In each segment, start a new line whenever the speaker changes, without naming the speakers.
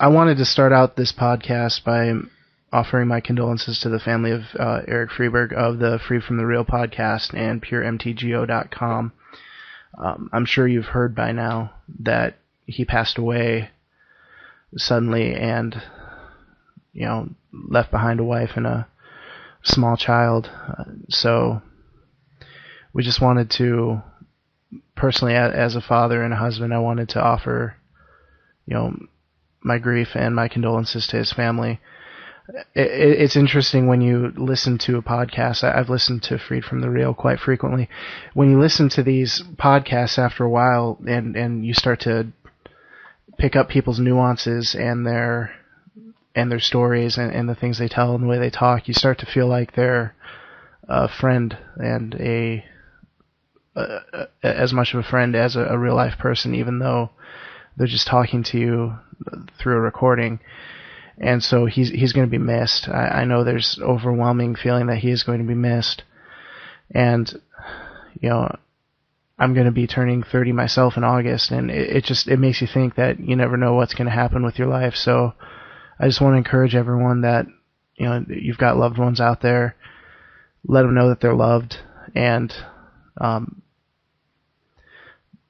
I wanted to start out this podcast by offering my condolences to the family of Eric Freeberg of the Free From the Real podcast and puremtgo.com. I'm sure you've heard by now that he passed away suddenly and, left behind a wife and a small child. So we just wanted to, personally, as a father and a husband, I wanted to offer, my grief and my condolences to his family. It's interesting when you listen to a podcast. I've listened to Freed from the Real quite frequently. When you listen to these podcasts after a while and you start to pick up people's nuances and their stories and the things they tell and the way they talk, you start to feel like they're a friend and as much of a friend as a real life person, even though they're just talking to you through a recording. And so he's going to be missed. I know there's overwhelming feeling that he is going to be missed. And, I'm going to be turning 30 myself in August, and it makes you think that you never know what's going to happen with your life. So I just want to encourage everyone that, you've got loved ones out there. Let them know that they're loved, and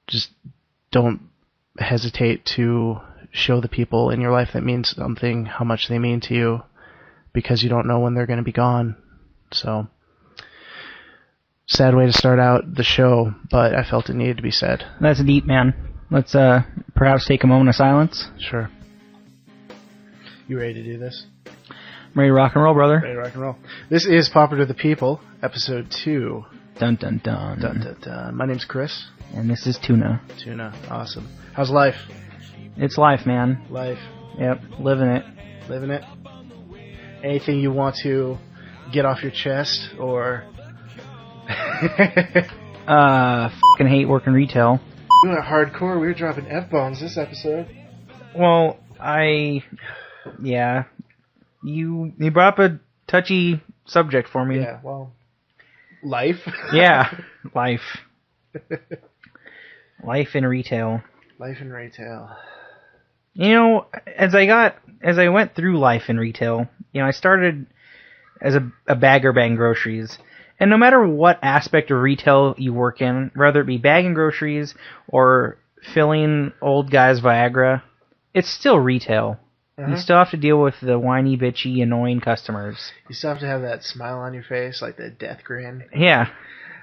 just don't hesitate to show the people in your life that mean something how much they mean to you, because you don't know when they're going to be gone. So, sad way to start out the show, but I felt it needed to be said.
That's deep, man. Let's perhaps take a moment of silence.
Sure. You ready to do this?
I'm ready to rock and roll, brother.
Ready to rock and roll. This is Pauper to the People, episode 2.
Dun dun dun.
Dun dun dun. My name's Chris.
And this is Tuna.
Tuna. Awesome. How's life?
It's life, man.
Life.
Yep, living it.
Living it. Anything you want to get off your chest, or...
fucking hate working retail.
We went hardcore. We were dropping F-bombs this episode.
Well, yeah. You brought up a touchy subject for me.
Yeah, well... Life?
Yeah, life. Life in retail.
Life in retail.
As I went through life in retail, I started as a bagger bagging groceries. And no matter what aspect of retail you work in, whether it be bagging groceries or filling old guys' Viagra, it's still retail. Uh-huh. You still have to deal with the whiny, bitchy, annoying customers.
You still have to have that smile on your face, like the death grin.
Yeah.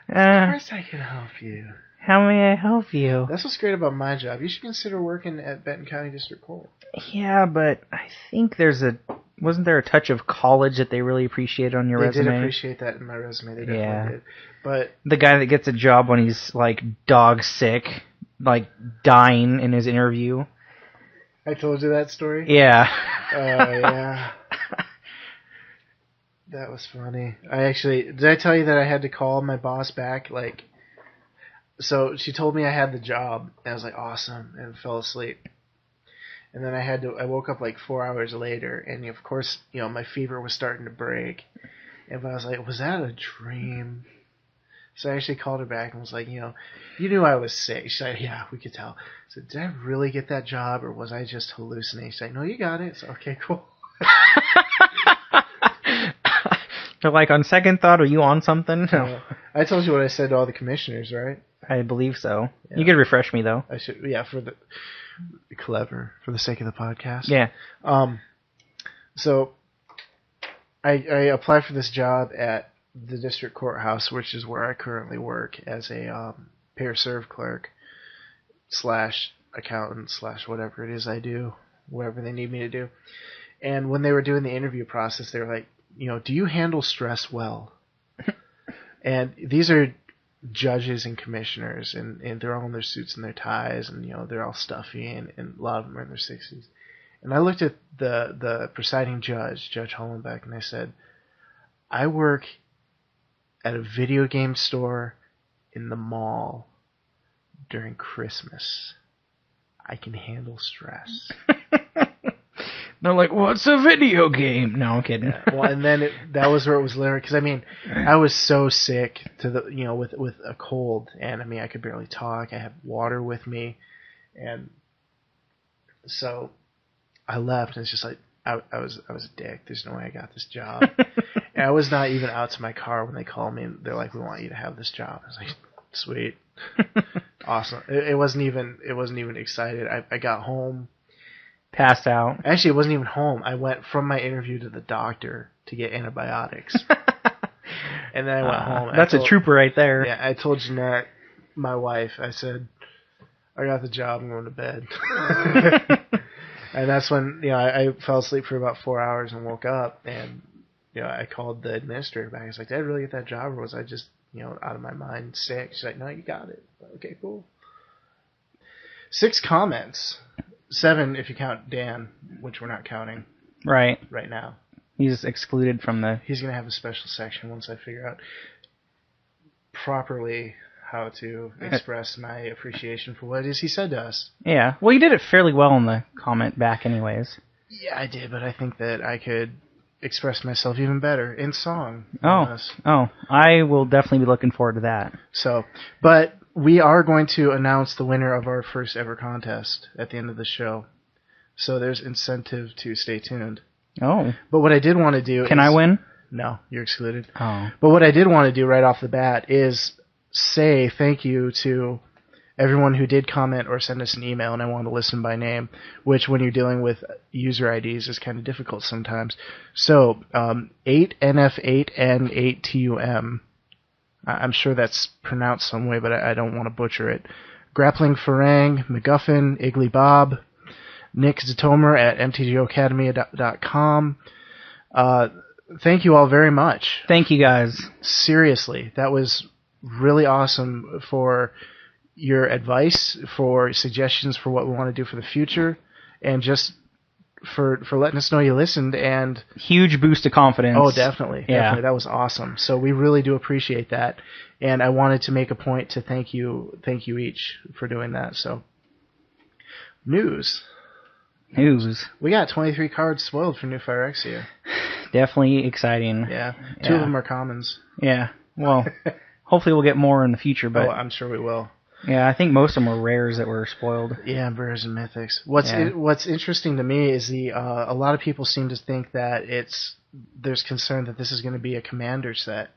Of course I can help you.
How may I help you?
That's what's great about my job. You should consider working at Benton County District Court.
Yeah, but I think wasn't there a touch of college that they really appreciated on your resume?
They did appreciate that in my resume. They definitely did. But
the guy that gets a job when he's, like, dog sick, like, dying in his interview.
I told you that story?
Yeah.
Oh, yeah. That was funny. Did I tell you that I had to call my boss back, so she told me I had the job, and I was like, awesome, and fell asleep. And then I woke up like 4 hours later, and of course, my fever was starting to break. And I was like, was that a dream? So I actually called her back and was like, you knew I was sick. She's like, yeah, we could tell. I said, did I really get that job, or was I just hallucinating? She's like, no, you got it. So, okay, cool.
They're like, on second thought, are you on something? No.
I told you what I said to all the commissioners, right?
I believe so.
Yeah.
You could refresh me, though.
I should, yeah, for the sake of the podcast.
Yeah.
So I applied for this job at the district courthouse, which is where I currently work as a pay-or-serve clerk / accountant / whatever it is I do, whatever they need me to do. And when they were doing the interview process, they were like, do you handle stress well? And these are judges and commissioners, and they're all in their suits and their ties, and they're all stuffy, and a lot of them are in their 60s. And I looked at the presiding judge, Judge Hollenbeck, and I said, I work at a video game store in the mall during Christmas. I can handle stress.
They're like, what's a video game? No, I'm kidding.
Yeah. Well, and then that was where it was literally, because I was so sick with a cold, and I could barely talk. I had water with me, and so I left, and it's just like I was a dick. There's no way I got this job. And I was not even out to my car when they called me, and they're like, "We want you to have this job." I was like, "Sweet, awesome." It wasn't even excited. I got home,
passed out.
Actually, it wasn't even home. I went from my interview to the doctor to get antibiotics, and then I went home.
That's a trooper right there.
Yeah, I told Jeanette, my wife, I said, "I got the job. I'm going to bed." And that's when I fell asleep for about 4 hours and woke up, and I called the administrator back. I was like, "Did I really get that job, or was I just out of my mind sick?" She's like, "No, you got it." Okay, cool. 6 comments, 7 if you count Dan, which we're not counting
right
now.
He's excluded from the.
He's gonna have a special section once I figure out properly how to express my appreciation for what it is he said to us.
Yeah, well, you did it fairly well in the comment back, anyways.
Yeah, I did, but I think that I could express myself even better in song.
Oh, I will definitely be looking forward to that.
So, but we are going to announce the winner of our first ever contest at the end of the show. So there's incentive to stay tuned.
Oh.
But what I did want to do
Can I win?
No, you're excluded.
Oh.
But what I did want to do right off the bat is say thank you to everyone who did comment or send us an email, and I want to listen by name, which when you're dealing with user IDs is kind of difficult sometimes. So, 8NF8N8TUM. I'm sure that's pronounced some way, but I don't want to butcher it. Grappling Farang, McGuffin, Iggly Bob, Nick Zitomer at mtgoacademy.com. Thank you all very much.
Thank you, guys.
Seriously, that was really awesome for your advice, for suggestions for what we want to do for the future, and just for letting us know you listened. And
huge boost of confidence.
Oh, definitely.
Yeah.
Definitely. That was awesome. So we really do appreciate that. And I wanted to make a point to thank you each for doing that. So, news. We got 23 cards spoiled for New Phyrexia.
Definitely exciting.
Yeah. 2 of them are commons.
Yeah. Well, hopefully we'll get more in the future. But
I'm sure we will.
Yeah, I think most of them were rares that were spoiled.
Yeah, rares and mythics. What's interesting to me is a lot of people seem to think that there's concern that this is going to be a commander set.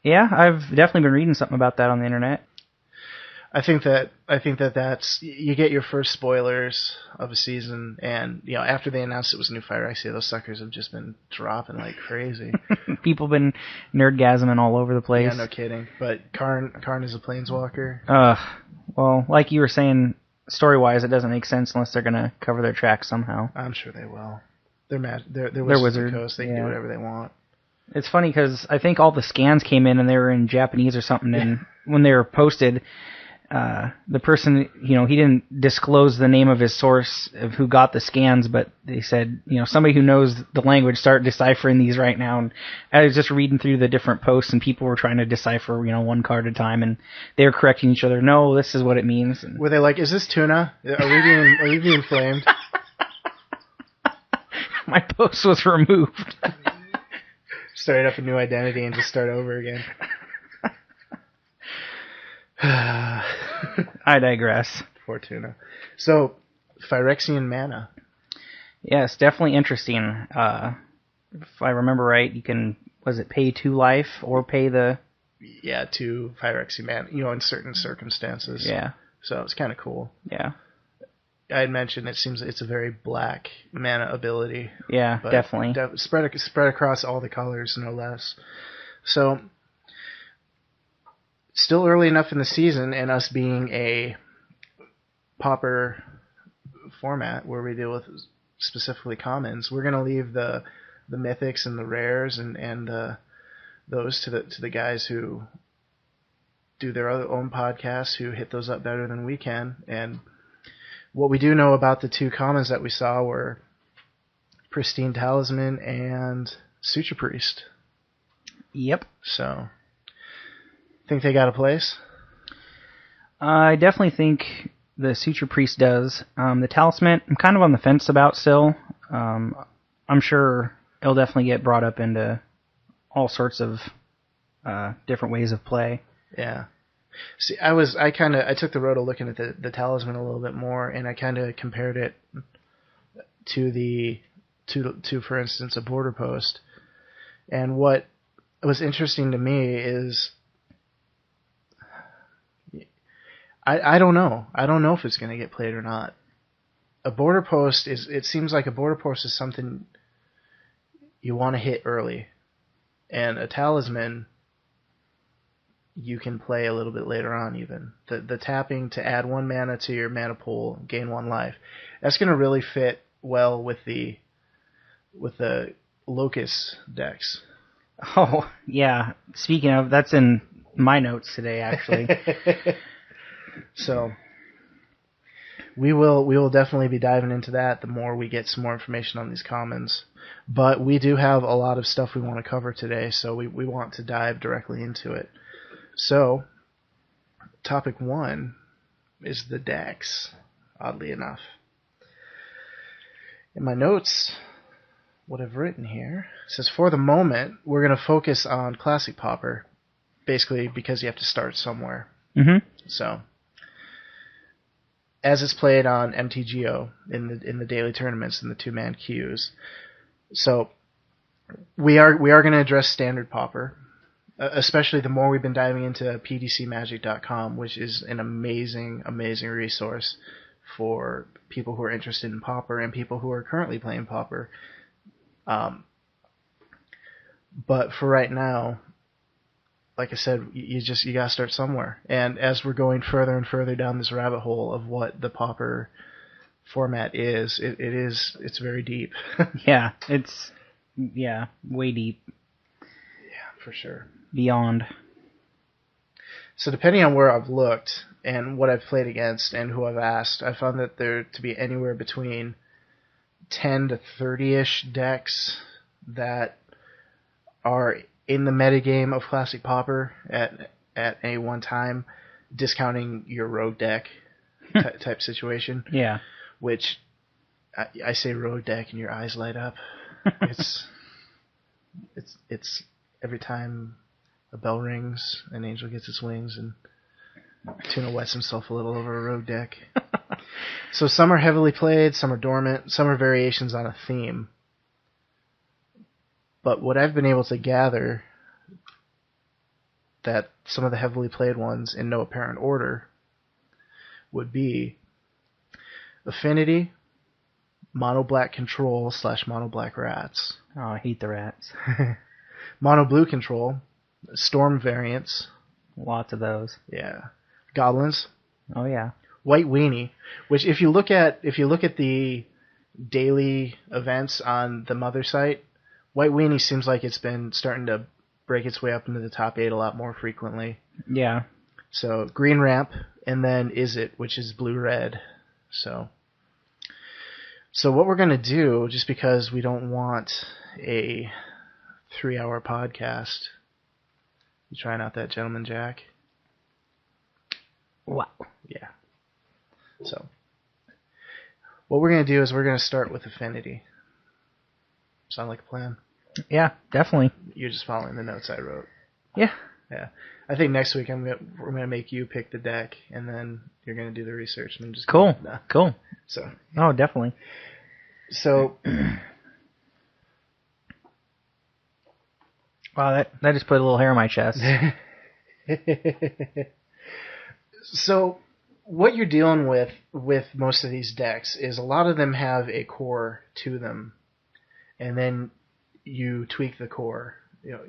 Yeah, I've definitely been reading something about that on the internet.
I think that's you get your first spoilers of a season, and after they announced it was New Phyrexia, those suckers have just been dropping like crazy.
People been nerdgasming all over the place.
Yeah, no kidding. But Karn is a planeswalker.
Well, like you were saying, story-wise, it doesn't make sense unless they're gonna cover their tracks somehow.
I'm sure they will. They're Wizards of the Coast. They can do whatever they want.
It's funny because I think all the scans came in and they were in Japanese or something, and when they were posted, the person, he didn't disclose the name of his source of who got the scans, but they said, somebody who knows the language start deciphering these right now. And I was just reading through the different posts, and people were trying to decipher, one card at a time, and they were correcting each other. No, this is what it means. And
were they like, "Is this Tuna? Are you being flamed?"
My post was removed.
Started up a new identity and just start over again.
I digress.
Fortuna. So, Phyrexian mana.
Yes, definitely interesting. If I remember right, you can, pay 2 life or pay the...
Yeah, 2 Phyrexian mana, in certain circumstances.
Yeah.
So it's kind of cool.
Yeah.
I had mentioned it seems it's a very black mana ability.
Yeah, definitely.
Spread across all the colors, no less. So... Still early enough in the season, and us being a Pauper format where we deal with specifically commons, we're going to leave the mythics and the rares and those to the guys who do their own podcasts, who hit those up better than we can. And what we do know about the 2 commons that we saw were Pristine Talisman and Suture Priest.
Yep.
So... Think they got a place?
I definitely think the Suture Priest does. The Talisman, I'm kind of on the fence about still. I'm sure it'll definitely get brought up into all sorts of different ways of play.
Yeah. See, I took the road of looking at the Talisman a little bit more, and I kind of compared it to the to for instance a border post. And what was interesting to me is I don't know. I don't know if it's going to get played or not. A border post it seems like a border post is something you want to hit early. And a talisman you can play a little bit later on even. The tapping to add 1 mana to your mana pool, gain 1 life. That's going to really fit well with the Locust decks.
Oh, yeah. Speaking of, that's in my notes today, actually.
So we will definitely be diving into that the more we get some more information on these commons. But we do have a lot of stuff we want to cover today, so we want to dive directly into it. So, topic 1 is the decks, oddly enough. In my notes, what I've written here says, for the moment, we're going to focus on Classic Pauper, basically because you have to start somewhere.
Mm-hmm.
So, as it's played on mTGO in the daily tournaments in the 2-man queues. So, we are going to address Standard Pauper, especially the more we've been diving into pdcmagic.com, which is an amazing, amazing resource for people who are interested in Pauper and people who are currently playing Pauper. But for right now, like I said, you gotta start somewhere. And as we're going further and further down this rabbit hole of what the Pauper format is, it's very deep.
Yeah, it's way deep.
Yeah, for sure.
Beyond.
So depending on where I've looked and what I've played against and who I've asked, I found that there to be anywhere between 10 to 30-ish decks that are in the metagame of Classic Pauper at any one time, discounting your rogue deck type situation.
Yeah.
Which, I say rogue deck and your eyes light up. It's every time a bell rings, an angel gets its wings, and Tuna wets himself a little over a rogue deck. So some are heavily played, some are dormant, some are variations on a theme. But what I've been able to gather, that some of the heavily played ones in no apparent order would be Affinity, Mono Black Control / Mono Black Rats.
Oh, I hate the rats.
Mono Blue Control, Storm variants.
Lots of those.
Yeah. Goblins.
Oh yeah.
White Weenie, which if you look at the daily events on the mother site, White Weenie seems like it's been starting to break its way up into the top 8 a lot more frequently.
Yeah.
So Green Ramp, and then Is It, which is blue-red. So what we're going to do, just because we don't want a 3-hour podcast, you trying out that Gentleman Jack?
Wow.
Yeah. So what we're going to do is we're going to start with Affinity. Sound like a plan?
Yeah, definitely.
You're just following the notes I wrote.
Yeah.
Yeah. I think next week we're gonna make you pick the deck, and then you're gonna do the research, and then just
cool. Cool.
So.
Oh, definitely.
So.
Wow, that just put a little hair on my chest.
So, what you're dealing with most of these decks is a lot of them have a core to them, and then you tweak the core.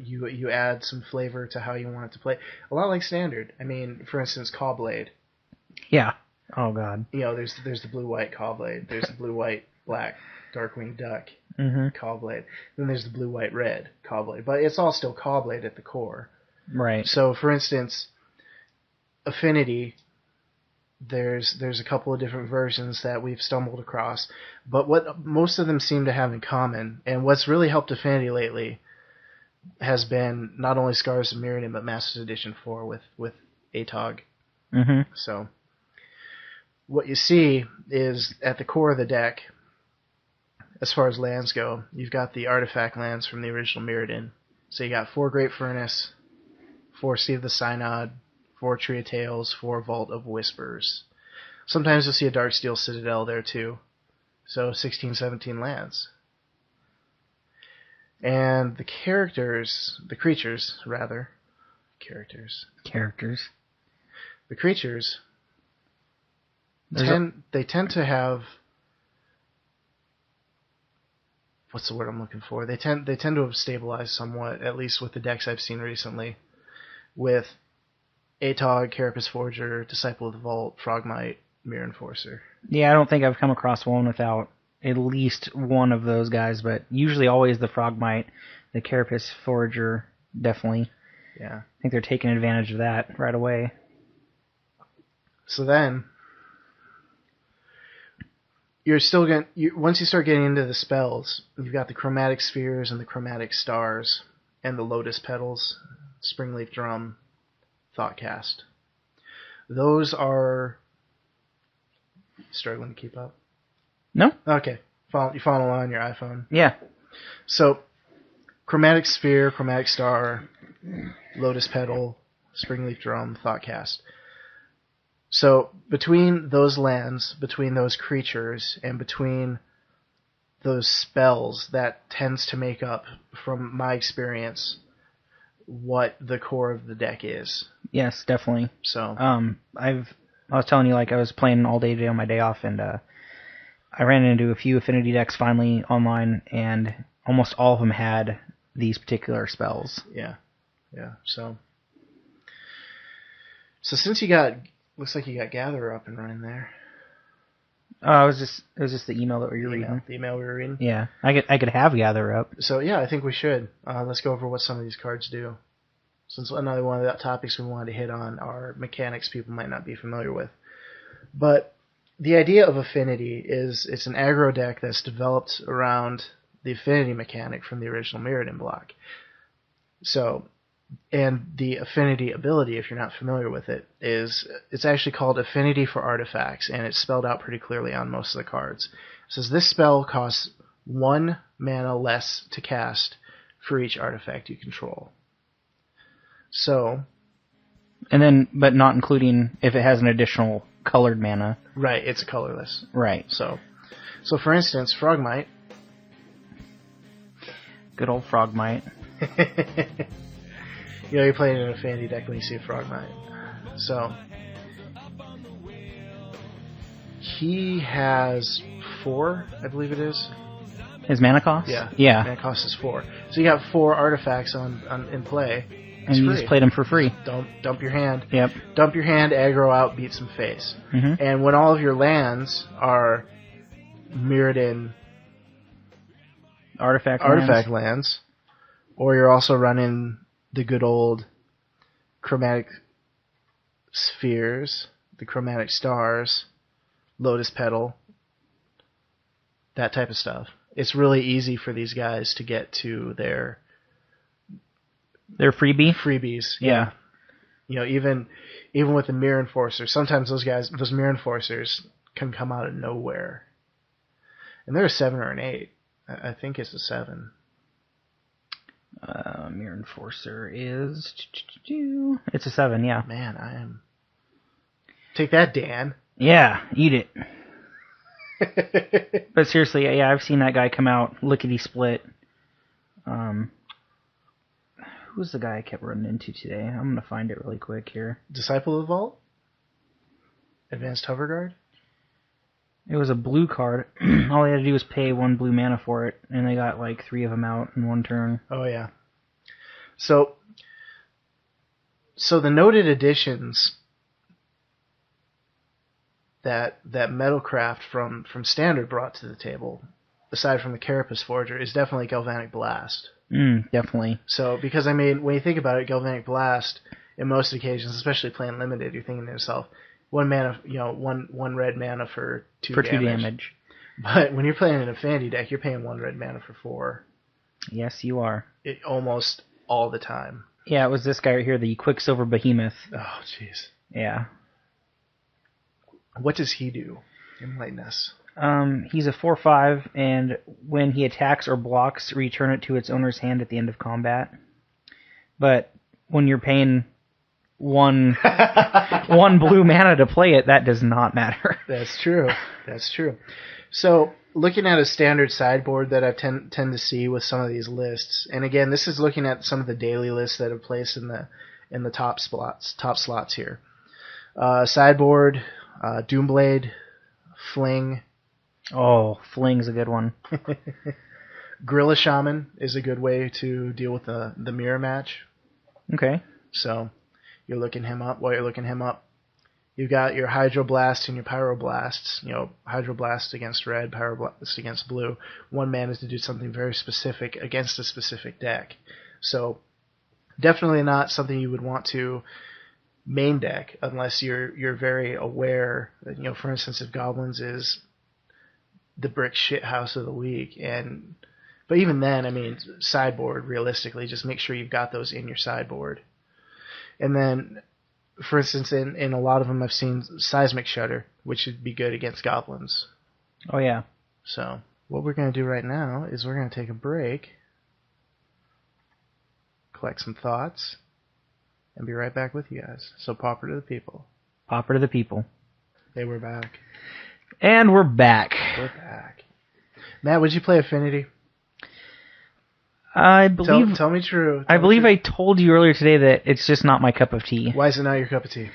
You add some flavor to how you want it to play. A lot like Standard. I mean, for instance, Cawblade.
Yeah. Oh God.
There's the blue-white Cawblade. There's the blue-white-black Darkwing Duck Cawblade. Then there's the blue-white-red Cawblade. But it's all still Cawblade at the core.
Right.
So, for instance, Affinity, there's a couple of different versions that we've stumbled across. But what most of them seem to have in common, and what's really helped Affinity lately, has been not only Scars of Mirrodin, but Masters Edition 4 with ATOG.
Mm-hmm.
So, what you see is, at the core of the deck, as far as lands go, you've got the artifact lands from the original Mirrodin. So you got 4 Great Furnace, 4 Sea of the Synod, 4 Tree of Tales, 4 Vault of Whispers. Sometimes you'll see a Darksteel Citadel there too. So 16, 17 lands. And the creatures, the creatures, they tend to have, what's the word I'm looking for? They tend to have stabilized somewhat, at least with the decks I've seen recently, with Atog, Carapace Forger, Disciple of the Vault, Frogmite, Mirror Enforcer.
Yeah, I don't think I've come across one without at least one of those guys, but usually always the Frogmite, the Carapace Forger, definitely.
Yeah.
I think they're taking advantage of that right away.
So then, you're still going once you start getting into the spells, you've got the Chromatic Spheres and the Chromatic Stars and the Lotus Petals, Springleaf Drum, Thoughtcast. Those are... Struggling to keep up?
No?
Okay. You follow along on your iPhone?
Yeah.
So, Chromatic Sphere, Chromatic Star, Lotus Petal, Springleaf Drum, Thoughtcast. So, between those lands, between those creatures, and between those spells, that tends to make up, from my experience, what the core of the deck is.
Yes, definitely.
So,
I was telling you, like, I was playing all day today on my day off, and I ran into a few Affinity decks finally online, and almost all of them had these particular spells.
Yeah. So since you got, looks like you got Gatherer up and running there.
Oh, it was just the email that we were reading.
The email we were reading.
Yeah, I could have Gatherer up.
So yeah, I think we should. Let's go over what some of these cards do. Since another one of the topics we wanted to hit on are mechanics people might not be familiar with. But the idea of Affinity is it's an aggro deck that's developed around the Affinity mechanic from the original Mirrodin block. So, and the Affinity ability, if you're not familiar with it, it's actually called Affinity for Artifacts, and it's spelled out pretty clearly on most of the cards. It says this spell costs 1 mana less to cast for each artifact you control. So,
and then, but not including if it has an additional colored mana.
Right, it's colorless.
Right.
So for instance, Frogmite.
Good old Frogmite.
You're playing in a Affinity deck when you see a Frogmite. So, he has 4, I believe it is.
His mana cost?
Yeah. Mana cost is 4. So you got 4 artifacts in play.
And you just played them for free.
Dump your hand.
Yep.
Dump your hand, aggro out, beat some face.
Mm-hmm.
And when all of your lands are Mirrodin
artifact
lands, or you're also running the good old Chromatic Spheres, the Chromatic Stars, Lotus Petal, that type of stuff. It's really easy for these guys to get to their freebies.
Yeah.
You know, even with the Mirror Enforcer, sometimes those Mirror Enforcers can come out of nowhere. And they're a 7 or an 8. I think it's a 7.
Mirror Enforcer is... It's a 7, yeah.
Man, I am... Take that, Dan.
Yeah, eat it. But seriously, yeah, I've seen that guy come out lickety-split. Who's the guy I kept running into today? I'm going to find it really quick here.
Disciple of the Vault? Advanced Hover Guard?
It was a blue card. All they had to do was pay 1 blue mana for it, and they got like 3 of them out in 1 turn.
Oh, yeah. So the noted additions that Metalcraft from Standard brought to the table, aside from the Carapace Forger, is definitely Galvanic Blast.
Definitely.
So, because, I mean, when you think about it, Galvanic Blast, in most occasions, especially playing Limited, you're thinking to yourself, 1 mana, one red mana for 2 damage. But when you're playing an Affinity deck, you're paying 1 red mana for 4.
Yes, you are.
Almost all the time.
Yeah, it was this guy right here, the Quicksilver Behemoth.
Oh, jeez.
Yeah.
What does he do? Enlighten us.
He's a 4/5, and when he attacks or blocks, return it to its owner's hand at the end of combat. But when you're paying one blue mana to play it, that does not matter.
That's true. So looking at a standard sideboard that I tend to see with some of these lists, and again, this is looking at some of the daily lists that are placed in the top slots here. Sideboard, Doomblade, Fling.
Oh, Fling's a good one.
Gorilla Shaman is a good way to deal with the mirror match.
Okay.
So you're looking him up. While you're looking him up, you've got your Hydroblast and your Pyroblasts. Hydroblast against red, Pyroblast against blue. One man is to do something very specific against a specific deck. So definitely not something you would want to main deck unless you're very aware that, for instance, if Goblins is the brick shit house of the week, but even then, sideboard, realistically, just make sure you've got those in your sideboard. And then, for instance, in a lot of them I've seen Seismic Shudder, which would be good against Goblins.
Oh, yeah.
So, what we're going to do right now is we're going to take a break, collect some thoughts, and be right back with you guys. So, Pauper to the people.
Pauper to the people.
Hey, we're back.
And we're back.
We're back. Matt, would you play Affinity?
I believe.
Tell me true.
I believe I told you earlier today that it's just not my cup of tea.
Why is it not your cup of tea?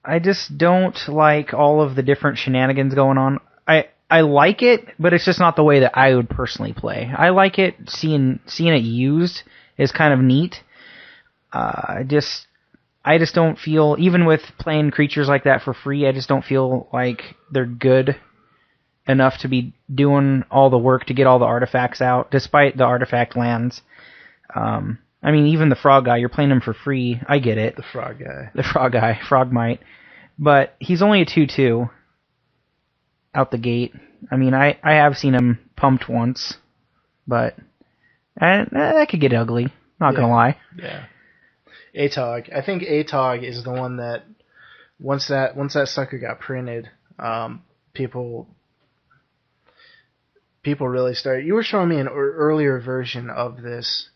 I just don't like all of the different shenanigans going on. I like it, but it's just not the way that I would personally play. I like it. Seeing it used is kind of neat. I just don't feel, even with playing creatures like that for free, I just don't feel like they're good enough to be doing all the work to get all the artifacts out, despite the artifact lands. Even the frog guy, you're playing him for free. I get it.
The frog guy,
Frogmite. But he's only a 2/2 out the gate. I have seen him pumped once, but that could get ugly. Not gonna lie.
Yeah. ATOG. I think ATOG is the one that once that sucker got printed, people really started. You were showing me an earlier version of this,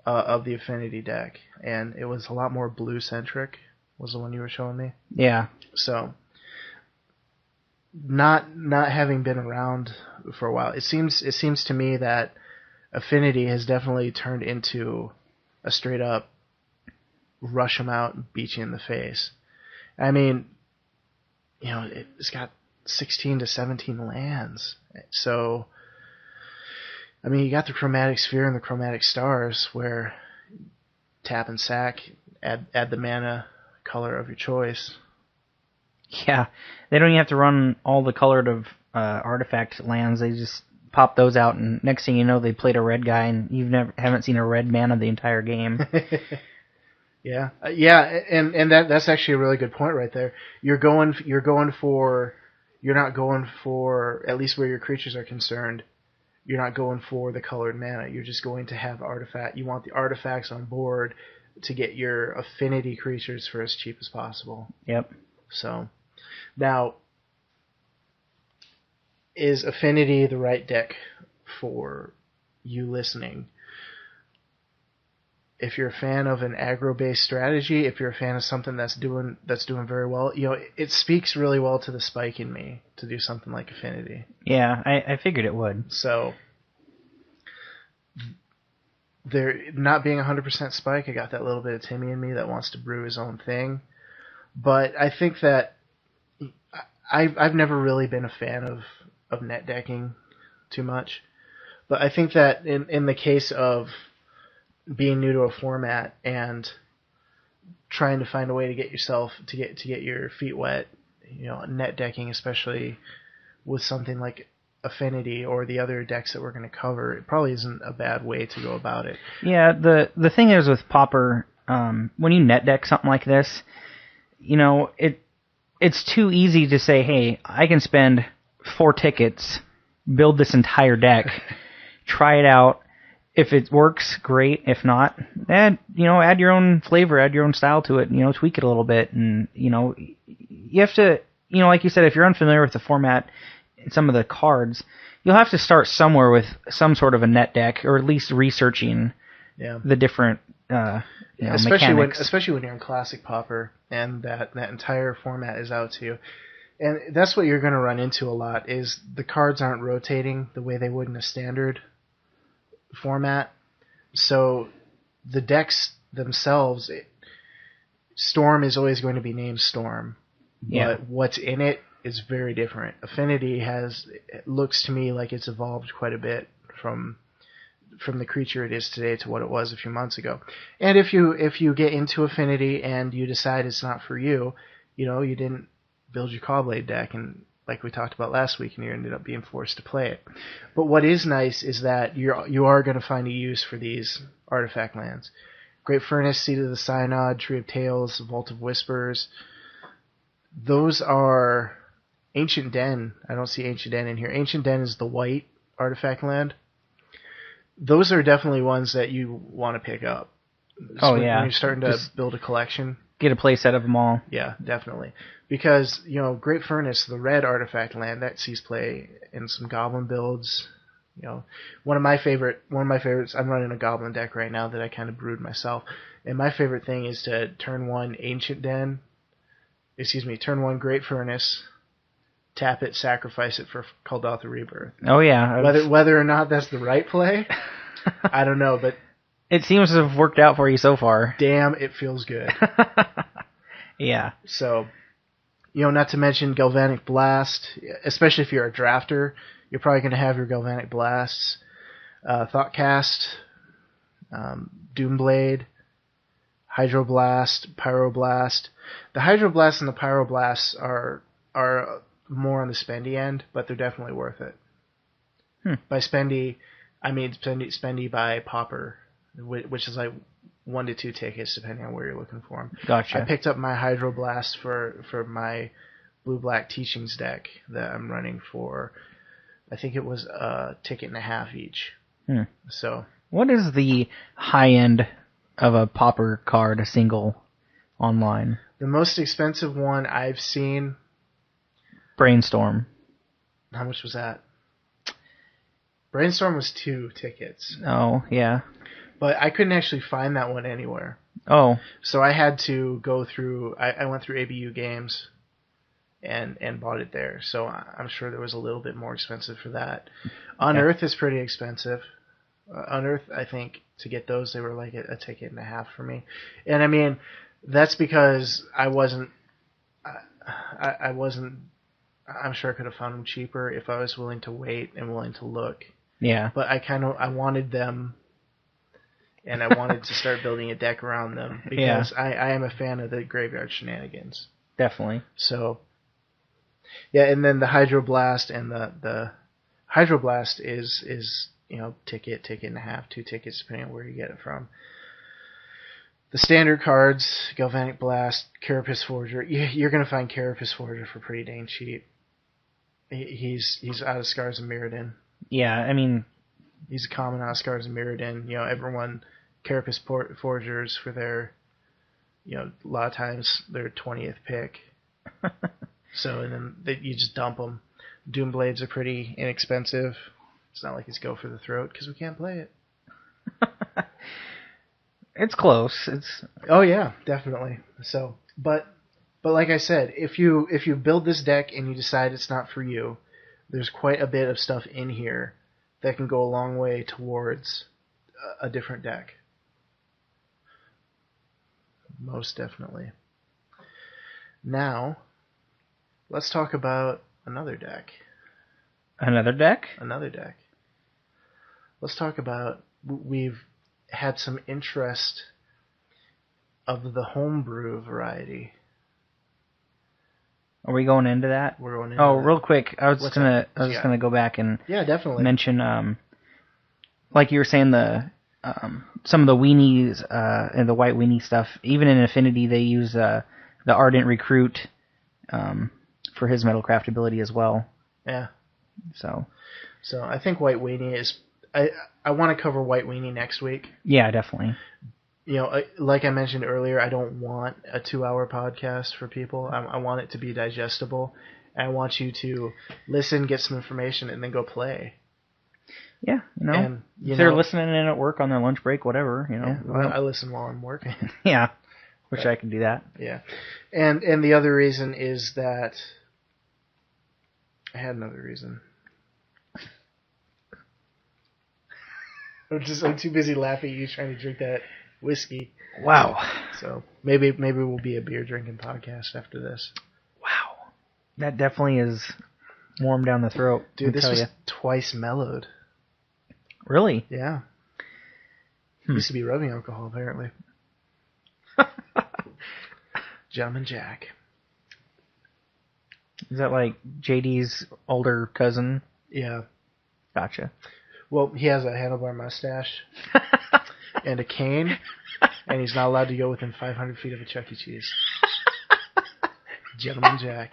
of the Affinity deck, and it was a lot more blue centric. Was the one you were showing me?
Yeah.
So, not having been around for a while, it seems to me that Affinity has definitely turned into a straight up rush them out and beat you in the face. It's got 16 to 17 lands. So, you got the Chromatic Sphere and the Chromatic Stars, where tap and sack, add the mana color of your choice.
Yeah, they don't even have to run all the colored of artifact lands. They just pop those out, and next thing you know, they played a red guy, and haven't seen a red mana the entire game.
Yeah, and that's actually a really good point right there. You're not going for, at least where your creatures are concerned, you're not going for the colored mana. You're just going to have artifact. You want the artifacts on board to get your Affinity creatures for as cheap as possible.
Yep.
So, now, is Affinity the right deck for you listening? If you're a fan of an aggro-based strategy, if you're a fan of something that's doing very well, it speaks really well to the spike in me to do something like Affinity.
Yeah, I figured it would.
So, there not being 100% spike, I got that little bit of Timmy in me that wants to brew his own thing. But I think that I've never really been a fan of net decking too much. But I think that in the case of being new to a format and trying to find a way to get yourself to get your feet wet, net decking, especially with something like Affinity or the other decks that we're going to cover, it probably isn't a bad way to go about it.
Yeah, the thing is with Pauper, when you net deck something like this, it's too easy to say, hey, I can spend 4 tickets, build this entire deck, try it out. If it works, great. If not, add your own flavor, add your own style to it, tweak it a little bit. And, you have to, like you said, if you're unfamiliar with the format and some of the cards, you'll have to start somewhere with some sort of a net deck, or at least researching the different,
especially
mechanics.
Especially when you're in Classic Pauper and that entire format is out to you. And that's what you're going to run into a lot, is the cards aren't rotating the way they would in a standard format. So the decks themselves, Storm is always going to be named Storm.
Yeah.
But what's in it is very different. Affinity it looks to me like it's evolved quite a bit from the creature it is today to what it was a few months ago. And if you get into Affinity and you decide it's not for you, you didn't build your Cawblade deck, and like we talked about last week, and you ended up being forced to play it. But what is nice is that you are going to find a use for these artifact lands. Great Furnace, Seed of the Synod, Tree of Tales, Vault of Whispers. Those are Ancient Den. I don't see Ancient Den in here. Ancient Den is the white artifact land. Those are definitely ones that you want to pick up.
Oh,
when
yeah.
you're starting to build a collection.
Get a play set of them all.
Yeah, definitely. Because, Great Furnace, the red artifact land, that sees play in some goblin builds. One of my favorites, I'm running a goblin deck right now that I kind of brewed myself. And my favorite thing is to turn one Great Furnace, tap it, sacrifice it for Kuldotha Rebirth.
Oh, yeah.
Whether or not that's the right play, I don't know, but
it seems to have worked out for you so far.
Damn, it feels good.
Yeah.
So, not to mention Galvanic Blast, especially if you're a drafter, you're probably going to have your Galvanic Blasts, Thoughtcast, Doomblade, Hydroblast, Pyroblast. The Hydroblast and the Pyroblasts are more on the spendy end, but they're definitely worth it. By spendy, I mean spendy by Pauper, which is like 1 to 2 tickets depending on where you're looking for them.
Gotcha.
I picked up my Hydroblast for my blue-black teachings deck that I'm running for. I think it was a ticket and a half each. So,
what is the high end of a Pauper card, a single, online?
The most expensive one I've seen.
Brainstorm.
How much was that? Brainstorm was 2 tickets.
Oh, yeah.
But I couldn't actually find that one anywhere.
Oh.
So I had to go through, I went through ABU Games and bought it there. So I'm sure there was a little bit more expensive for that. Unearth is pretty expensive. Unearth, I think, to get those, they were like a ticket and a half for me. And I mean, that's because I'm sure I could have found them cheaper if I was willing to wait and willing to look.
Yeah.
But I wanted them, and I wanted to start building a deck around them because I am a fan of the graveyard shenanigans.
Definitely.
So, yeah, and then the Hydroblast and the Hydroblast is ticket and a half, 2 tickets depending on where you get it from. The standard cards, Galvanic Blast, Carapace Forger. You're going to find Carapace Forger for pretty dang cheap. He's out of Scars of Mirrodin.
Yeah, I mean,
he's a common out of Scars of Mirrodin. Everyone Carapace Forgers for their, a lot of times their 20th pick. So and then you just dump them. Doomblades are pretty inexpensive. It's not like it's go for the throat because we can't play it.
It's close.
Oh yeah, definitely. So, but like I said, if you build this deck and you decide it's not for you, there's quite a bit of stuff in here that can go a long way towards a different deck. Most definitely. Now, let's talk about another deck.
Another deck?
Another deck. Let's talk about, we've had some interest of the homebrew variety.
Are we going into that?
We're going into that.
Real quick, I was just gonna go back and
definitely
mention like you were saying, the some of the weenies and the white weenie stuff. Even in Affinity, they use the Ardent Recruit for his metalcraft ability as well.
Yeah.
So
I think white weenie is. I want to cover white weenie next week.
Yeah, definitely.
Like I mentioned earlier, I don't want a 2-hour podcast for people. I want it to be digestible. I want you to listen, get some information, and then go play.
Yeah,
And,
if they're listening in at work on their lunch break, whatever,
I listen while I'm working.
Yeah, wish I could do that.
Yeah, and the other reason is that I had another reason. I'm too busy laughing at you trying to drink that whiskey.
Wow.
So maybe we'll be a beer drinking podcast after this.
Wow. That definitely is warm down the throat.
Dude, this was twice mellowed.
Really?
Yeah. Used to be rubbing alcohol, apparently. Gentleman Jack.
Is that like JD's older cousin?
Yeah.
Gotcha.
Well, he has a handlebar mustache and a cane, and he's not allowed to go within 500 feet of a Chuck E. Cheese. Gentleman Jack.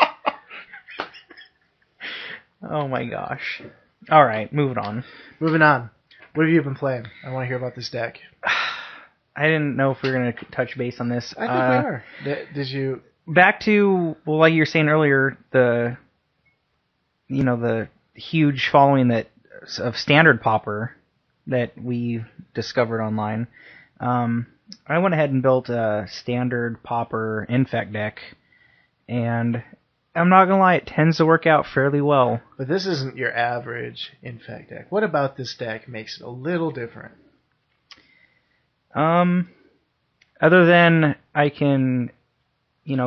Oh my gosh. Alright, moving on.
Moving on. What have you been playing? I want to hear about this deck.
I didn't know if we were going to touch base on this.
I think we are. Did you...
Back to, well, like you were saying earlier, the huge following of standard Pauper that we discovered online. I went ahead and built a standard Pauper infect deck, and I'm not going to lie, it tends to work out fairly well.
But this isn't your average infect deck. What about this deck makes it a little different?
Other than I can,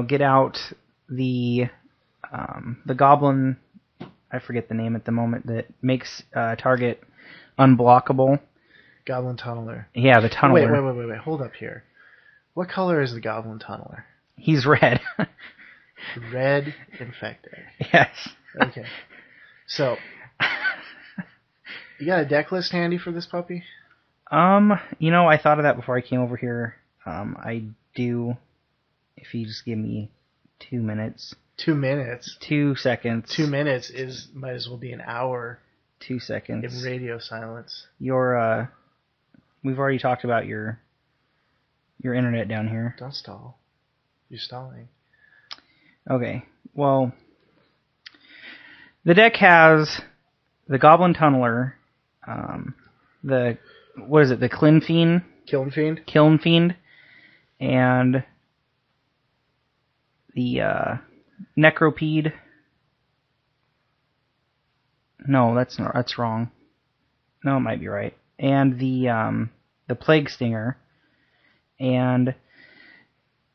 get out the goblin, I forget the name at the moment, that makes target unblockable.
Goblin Tunneler.
Yeah, the Tunneler.
Wait. Hold up here. What color is the Goblin Tunneler?
He's red.
Red infect deck.
Yes.
Okay. So, you got a deck list handy for this puppy?
I thought of that before I came over here. I do, if you just give me 2 minutes.
2 minutes?
2 seconds.
2 minutes might as well be an hour.
2 seconds.
In radio silence.
We've already talked about your internet down here.
Don't stall. You're stalling.
Okay, well, the deck has the Goblin Tunneler, the Kiln Fiend, and the Necropede. No, that's wrong. No, it might be right. And the Plague Stinger, and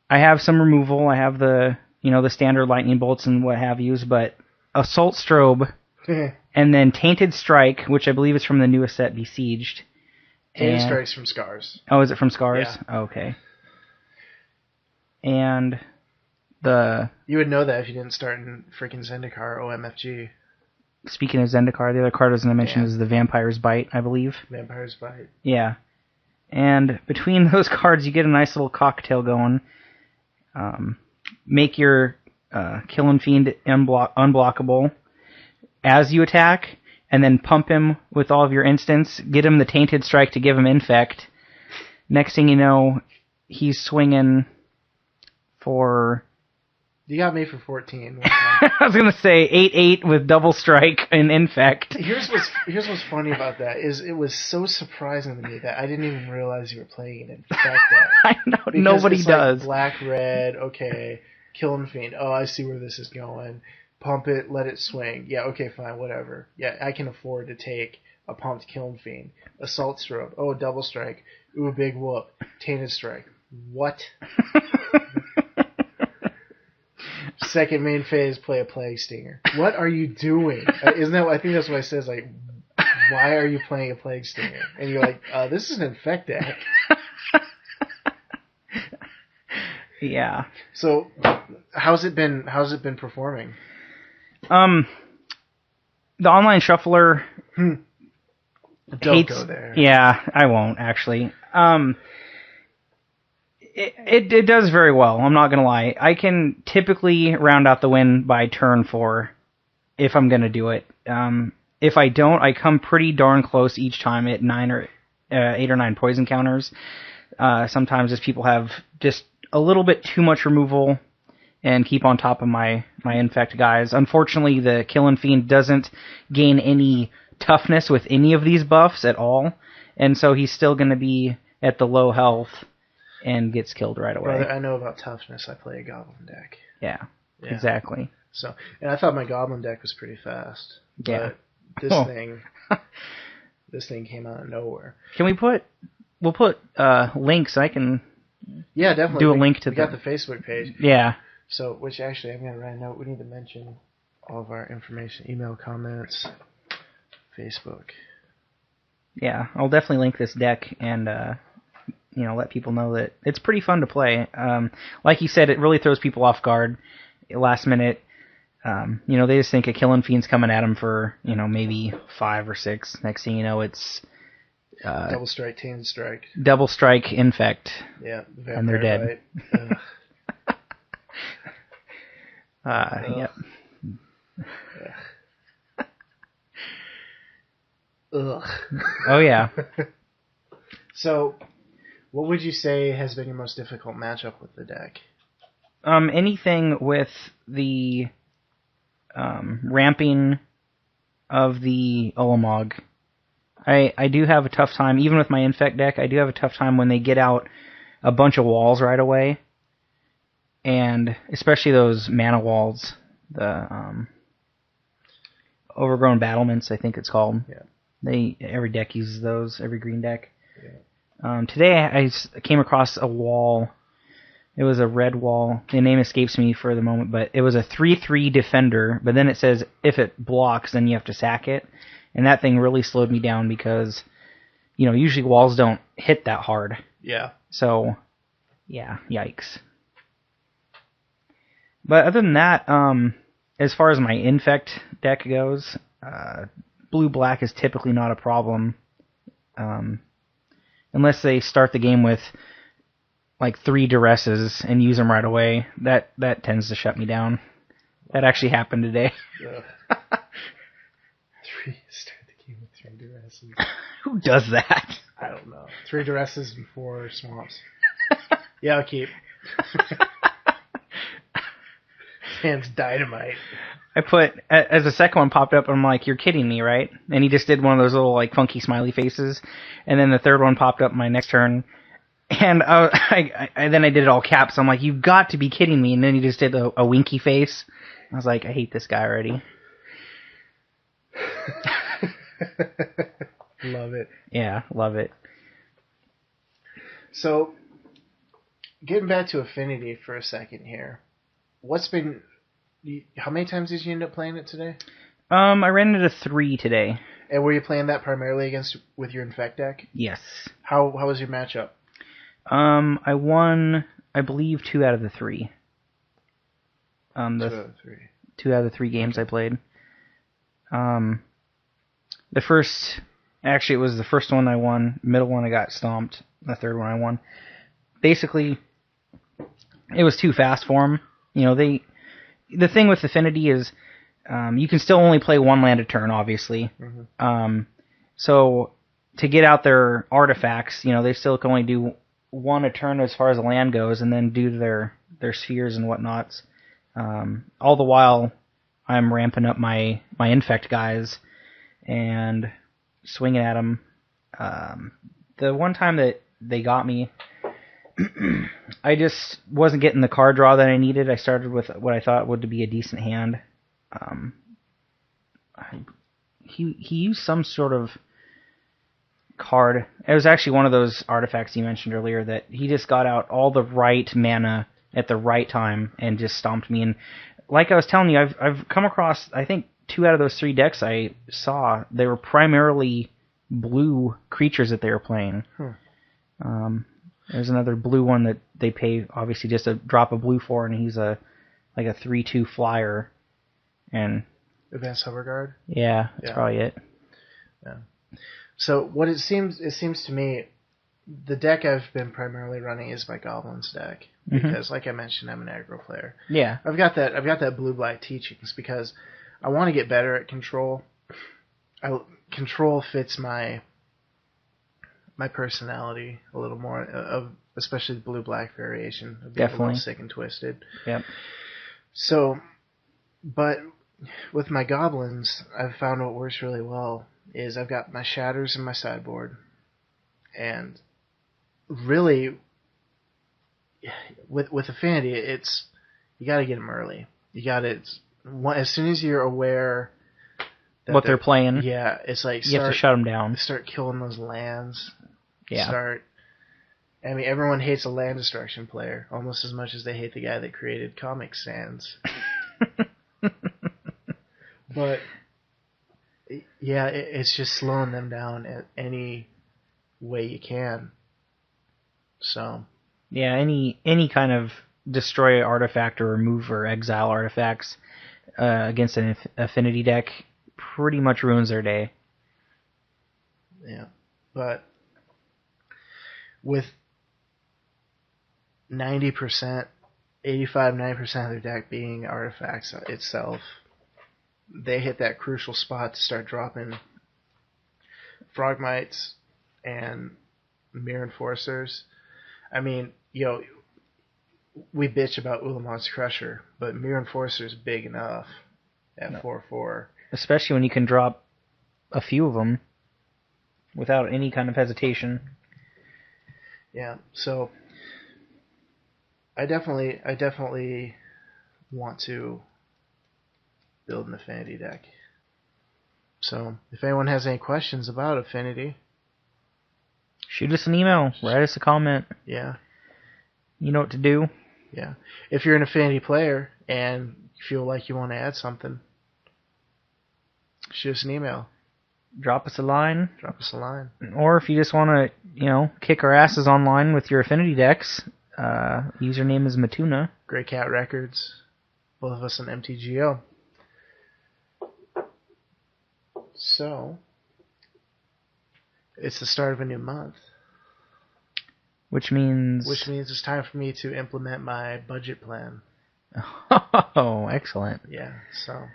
I have some removal. I have the standard lightning bolts and what have yous, but Assault Strobe, and then Tainted Strike, which I believe is from the newest set, Besieged.
Tainted Strike's from Scars.
Oh, is it from Scars?
Yeah.
Oh, okay. And
you would know that if you didn't start in freaking Zendikar OMFG.
Speaking of Zendikar, the other card I was going to mention is the Vampire's Bite, I believe.
Vampire's Bite.
Yeah. And between those cards, you get a nice little cocktail going. Make your Killing Fiend unblockable as you attack, and then pump him with all of your instants. Get him the Tainted Strike to give him Infect. Next thing you know, he's swinging for...
You got me for 14.
I was going to say 8/8 with Double Strike and Infect.
Here's what's funny about that is it was so surprising to me that I didn't even realize you were playing an Infect deck.
I know,
because
nobody
it's
does.
Like black, red, okay, Killing Fiend. Oh, I see where this is going. Pump it, let it swing. Yeah, okay, fine, whatever. Yeah, I can afford to take a pumped Killing Fiend. Assault Strobe. Oh, Double Strike. Ooh, big whoop. Tainted Strike. What? Second main phase, play a Plague Stinger. What are you doing? Isn't that? I think that's what I said. Like, why are you playing a Plague Stinger? And you're like, this is an Infect deck.
Yeah.
So, how's it been performing?
The online shuffler
Don't go there.
Yeah, I won't actually. It does very well, I'm not going to lie. I can typically round out the win by turn 4 if I'm going to do it. If I don't, I come pretty darn close each time at 8 or 9 poison counters. Sometimes if people have just a little bit too much removal and keep on top of my infect guys. Unfortunately, the Killing Fiend doesn't gain any toughness with any of these buffs at all, and so he's still going to be at the low health and gets killed right away.
Brother, I know about toughness. I play a Goblin deck.
Yeah, exactly.
So, and I thought my goblin deck was pretty fast.
Yeah.
But this thing came out of nowhere.
Can we put? We'll put links. I can.
Yeah, definitely.
Do a link to
we got the Facebook page.
Yeah.
So, which actually, I'm gonna write a note. We need to mention all of our information: email, comments, Facebook.
Yeah, I'll definitely link this deck and let people know that it's pretty fun to play. Like you said, it really throws people off guard last minute. They just think a Killing Fiend's coming at them for maybe 5 or 6. Next thing you know, it's
Double strike, Tame strike.
Double strike, infect.
Yeah,
and they're dead. Yep.
Ugh.
Oh yeah.
So, what would you say has been your most difficult matchup with the deck?
Anything with the ramping of the Ulamog. I do have a tough time, even with my infect deck, I do have a tough time when they get out a bunch of walls right away. And especially those mana walls, the overgrown battlements, I think it's called.
Yeah.
Every deck uses those, every green deck.
Yeah.
Today I came across a wall. It was a red wall. The name escapes me for the moment, but it was a 3/3 defender. But then it says if it blocks, then you have to sack it. And that thing really slowed me down because, usually walls don't hit that hard.
Yeah.
So, yeah, yikes. But other than that, as far as my infect deck goes, blue-black is typically not a problem. Unless they start the game with like 3 duresses and use them right away. That tends to shut me down. That actually happened today.
Start the game with 3 duresses.
Who does that?
I don't know. 3 duresses and 4 swamps. Yeah, I'll keep. Man's dynamite.
I put, as the second one popped up, I'm like, you're kidding me, right? And he just did one of those little, like, funky smiley faces. And then the third one popped up my next turn. And then I did it all caps. I'm like, you've got to be kidding me. And then he just did a winky face. I was like, I hate this guy already.
Love it.
Yeah, love it.
So, getting back to Affinity for a second here. How many times did you end up playing it today?
I ran into 3 today.
And were you playing that primarily with your infect deck?
Yes.
How was your matchup?
I won, I believe, 2 out of the 3.
2 out of 3.
2 out of the 3 games I played. The first, actually it was the first one I won, middle one I got stomped, the third one I won. Basically, it was too fast for them. The thing with Affinity is, you can still only play 1 land a turn, obviously. Mm-hmm. So, to get out their artifacts, they still can only do 1 a turn as far as the land goes, and then do their spheres and whatnots. All the while, I'm ramping up my infect guys and swinging at them. The one time that they got me, I just wasn't getting the card draw that I needed. I started with what I thought would be a decent hand. He used some sort of card. It was actually one of those artifacts you mentioned earlier that he just got out all the right mana at the right time and just stomped me. And like I was telling you, I've come across, I think, 2 out of those 3 decks I saw, they were primarily blue creatures that they were playing. There's another blue one that they pay, obviously, just a drop of blue for, and he's like a 3/2 flyer. And
Advanced Hover Guard?
Yeah, that's probably it.
Yeah. So what it seems to me, the deck I've been primarily running is my Goblins deck. Because, like I mentioned, I'm an aggro player.
Yeah.
I've got that blue-black teachings because I want to get better at control. Control fits my personality a little more, especially the blue-black variation of being a little sick and twisted.
Yep.
So, but with my goblins, I've found what works really well is I've got my shatters in my sideboard, and really, with Affinity, it's you got to get them early. You got to as soon as you're aware that
what they're playing.
Yeah, it's like
you have to shut them down.
Start killing those lands.
Yeah.
I mean, everyone hates a land destruction player almost as much as they hate the guy that created Comic Sans. But yeah, it's just slowing them down at any way you can. So
yeah, any kind of destroy artifact or remove or exile artifacts against an affinity deck pretty much ruins their day.
Yeah, but with 90%, 85-90% of their deck being artifacts itself, they hit that crucial spot to start dropping Frogmites and Mirror Enforcers. I mean, we bitch about Ulamon's Crusher, but Mirror Enforcer is big enough at 4/4.
Especially when you can drop a few of them without any kind of hesitation.
Yeah, so I definitely want to build an Affinity deck. So if anyone has any questions about Affinity,
shoot us an email, write us a comment.
Yeah.
You know what to do.
Yeah. If you're an Affinity player and you feel like you want to add something, shoot us an email.
Drop us a line.
Or
if you just want to, kick our asses online with your Affinity decks, username is Matuna.
GrayCatRecords. Both of us on mTGO. So, it's the start of a new month.
Which means
it's time for me to implement my budget plan.
Oh, excellent.
Yeah, so.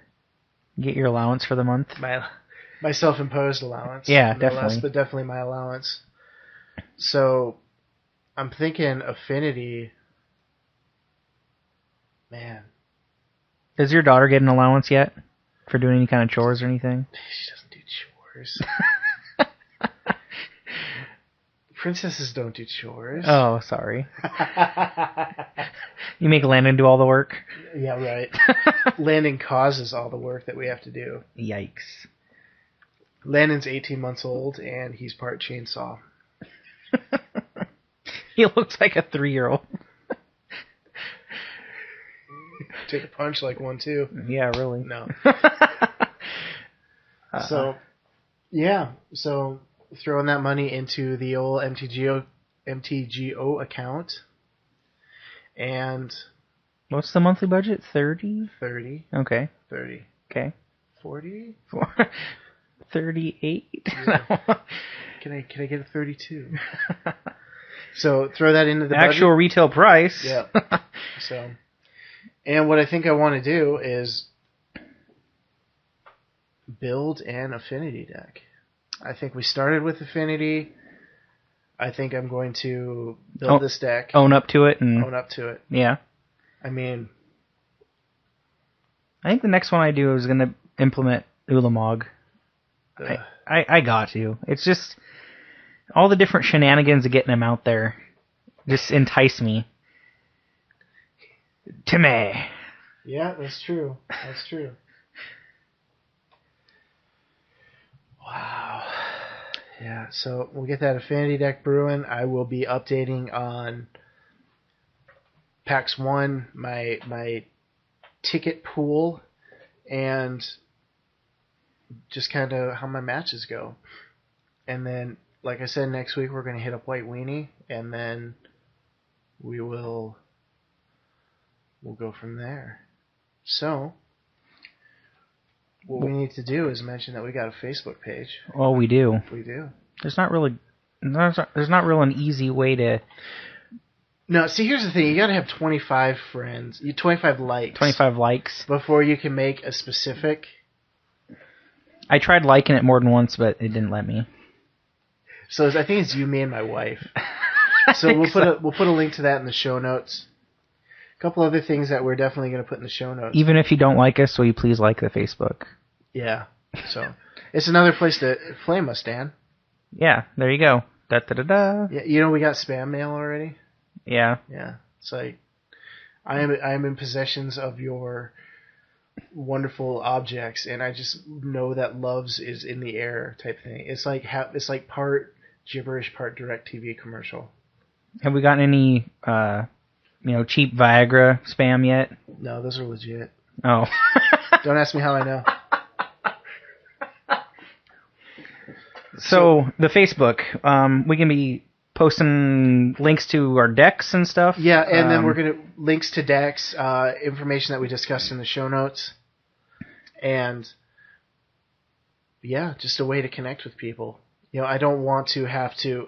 Get your allowance for the month?
My self-imposed allowance.
Yeah, definitely.
Less, but definitely my allowance. So, I'm thinking Affinity. Man.
Does your daughter get an allowance yet? For doing any kind of chores or anything?
She doesn't do chores. Princesses don't do chores.
Oh, sorry. You make Landon do all the work?
Yeah, right. Landon causes all the work that we have to do.
Yikes.
Landon's 18 months old, and he's part chainsaw.
He looks like a 3-year-old.
Take a punch like one, too.
Yeah, really.
No. So, throwing that money into the old mTGO account. And
what's the monthly budget? 30?
30.
Okay.
30.
Okay.
40?
38?
Yeah. Can I get a 32? So throw that into the
actual
budget.
Retail price.
Yeah. So, and what I think I want to do is build an Affinity deck. I think we started with Affinity. I think I'm going to build this deck.
Own up to it. Yeah.
I mean,
I think the next one I do is going to implement Ulamog. I got to. It's just all the different shenanigans of getting him out there just entice me. To me.
Yeah, that's true. Wow. Yeah, so we'll get that Affinity deck brewing. I will be updating on PAX 1, my ticket pool, and just kind of how my matches go. And then, like I said, next week we're going to hit up White Weenie, and then we'll go from there. So, what we need to do is mention that we got a Facebook page.
Oh, we do.
We do.
There's not really an easy way to.
No, see, here's the thing. You got to have 25 friends, 25 likes.
25 likes
before you can make a specific.
I tried liking it more than once, but it didn't let me.
So I think it's you, me, and my wife. So we'll put a link to that in the show notes. A couple other things that we're definitely going to put in the show notes.
Even if you don't like us, will you please like the Facebook?
Yeah. So it's another place to flame us, Dan.
Yeah, there you go. Da da da da.
Yeah, we got spam mail already.
Yeah.
Yeah. It's like I am in possession of your wonderful objects, and I just know that loves is in the air type thing. It's like part gibberish, part DirecTV commercial.
Have we gotten any, cheap Viagra spam yet?
No, those are legit.
Oh.
Don't ask me how I know.
So the Facebook, we can be posting links to our decks and stuff.
Yeah, and then we're gonna links to decks, information that we discussed in the show notes, and yeah, just a way to connect with people. I don't want to have to.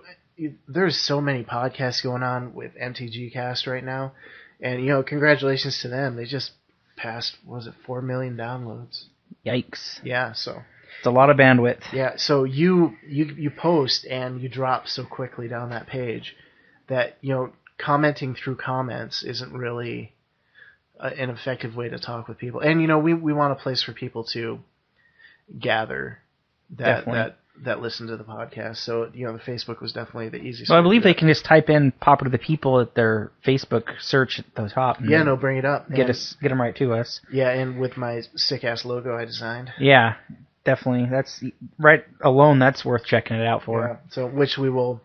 There's so many podcasts going on with MTG Cast right now, and congratulations to them. They just passed, 4 million downloads?
Yikes!
Yeah, so
it's a lot of bandwidth.
Yeah, so you post and you drop so quickly down that page that commenting through comments isn't really an effective way to talk with people. And we want a place for people to gather that listen to the podcast. So the Facebook was definitely the easiest.
Well, I believe they can just type in Pauper to the People at their Facebook search at the top.
Yeah, no, bring it up.
Get them right to us.
Yeah, and with my sick ass logo I designed.
Yeah, definitely. That's right alone. That's worth checking it out for.
Yeah, so which will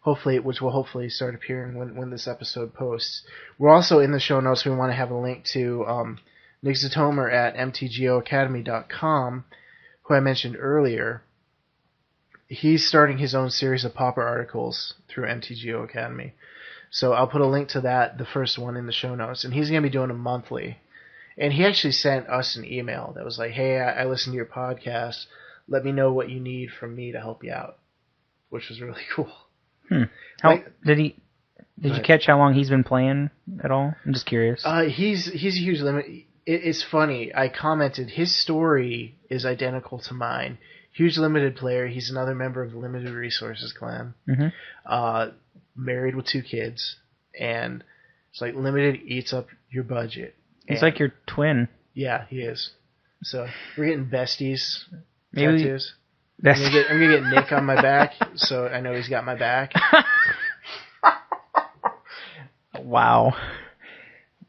hopefully start appearing when this episode posts. We're also in the show notes. We want to have a link to Nick Zatomer at mTGOacademy.com, who I mentioned earlier. He's starting his own series of Pauper articles through mTGO Academy. So I'll put a link to that, the first one, in the show notes. And he's going to be doing them monthly. And he actually sent us an email that was like, hey, I listened to your podcast. Let me know what you need from me to help you out. Which was really cool.
Did you catch how long he's been playing at all? I'm just curious.
He's a huge limit. It's funny. I commented, his story is identical to mine. Huge limited player. He's another member of the Limited Resources clan. Mm-hmm. Married with 2 kids. And it's like limited eats up your budget.
He's like your twin.
Yeah, he is. So we're getting besties
tattoos.
I'm gonna get Nick on my back, so I know he's got my back.
Wow.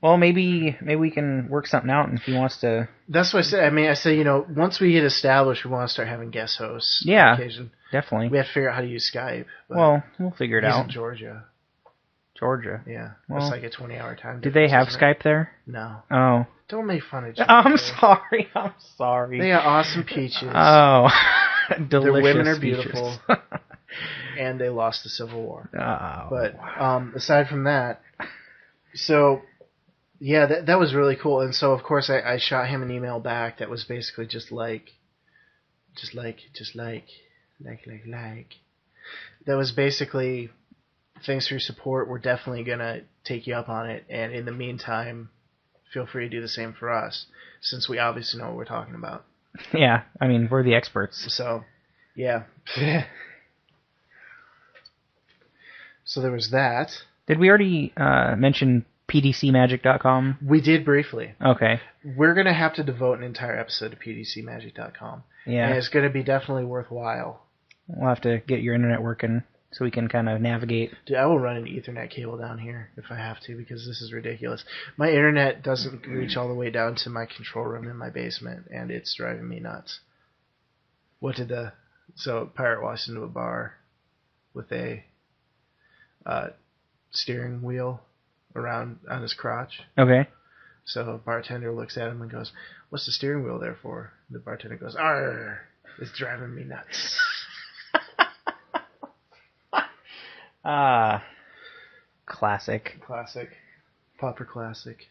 Well, maybe we can work something out, and if he wants to.
That's what I said. I said, once we get established, we want to start having guest hosts.
Yeah,
on occasion.
Definitely.
We have to figure out how to use Skype.
Well, we'll figure it out.
He's in Georgia.
Yeah.
Well, it's like a 20-hour time difference.
Did they have Skype there?
No.
Oh.
Don't make fun of Georgia.
I'm sorry.
They got awesome peaches.
Oh. Delicious.
Their women are
peaches.
beautiful. And they lost the Civil War.
Oh.
But aside from that, so yeah, that was really cool. And so of course I shot him an email back that was basically just like. That was basically, thanks for your support. We're definitely gonna take you up on it. And in the meantime, feel free to do the same for us, since we obviously know what we're talking about.
Yeah, we're the experts.
So, yeah. So there was that.
Did we already mention pdcmagic.com?
We did briefly.
Okay.
We're going to have to devote an entire episode to pdcmagic.com.
Yeah.
And it's going to be definitely worthwhile.
We'll have to get your internet working so we can kind of navigate.
Dude, I will run an Ethernet cable down here if I have to, because this is ridiculous. My internet doesn't reach all the way down to my control room in my basement, and it's driving me nuts. So Pirate walks into a bar with a steering wheel around on his crotch.
Okay.
So a bartender looks at him and goes, "What's the steering wheel there for?" The bartender goes, "Arr, it's driving me nuts."
Classic.
Pauper classic.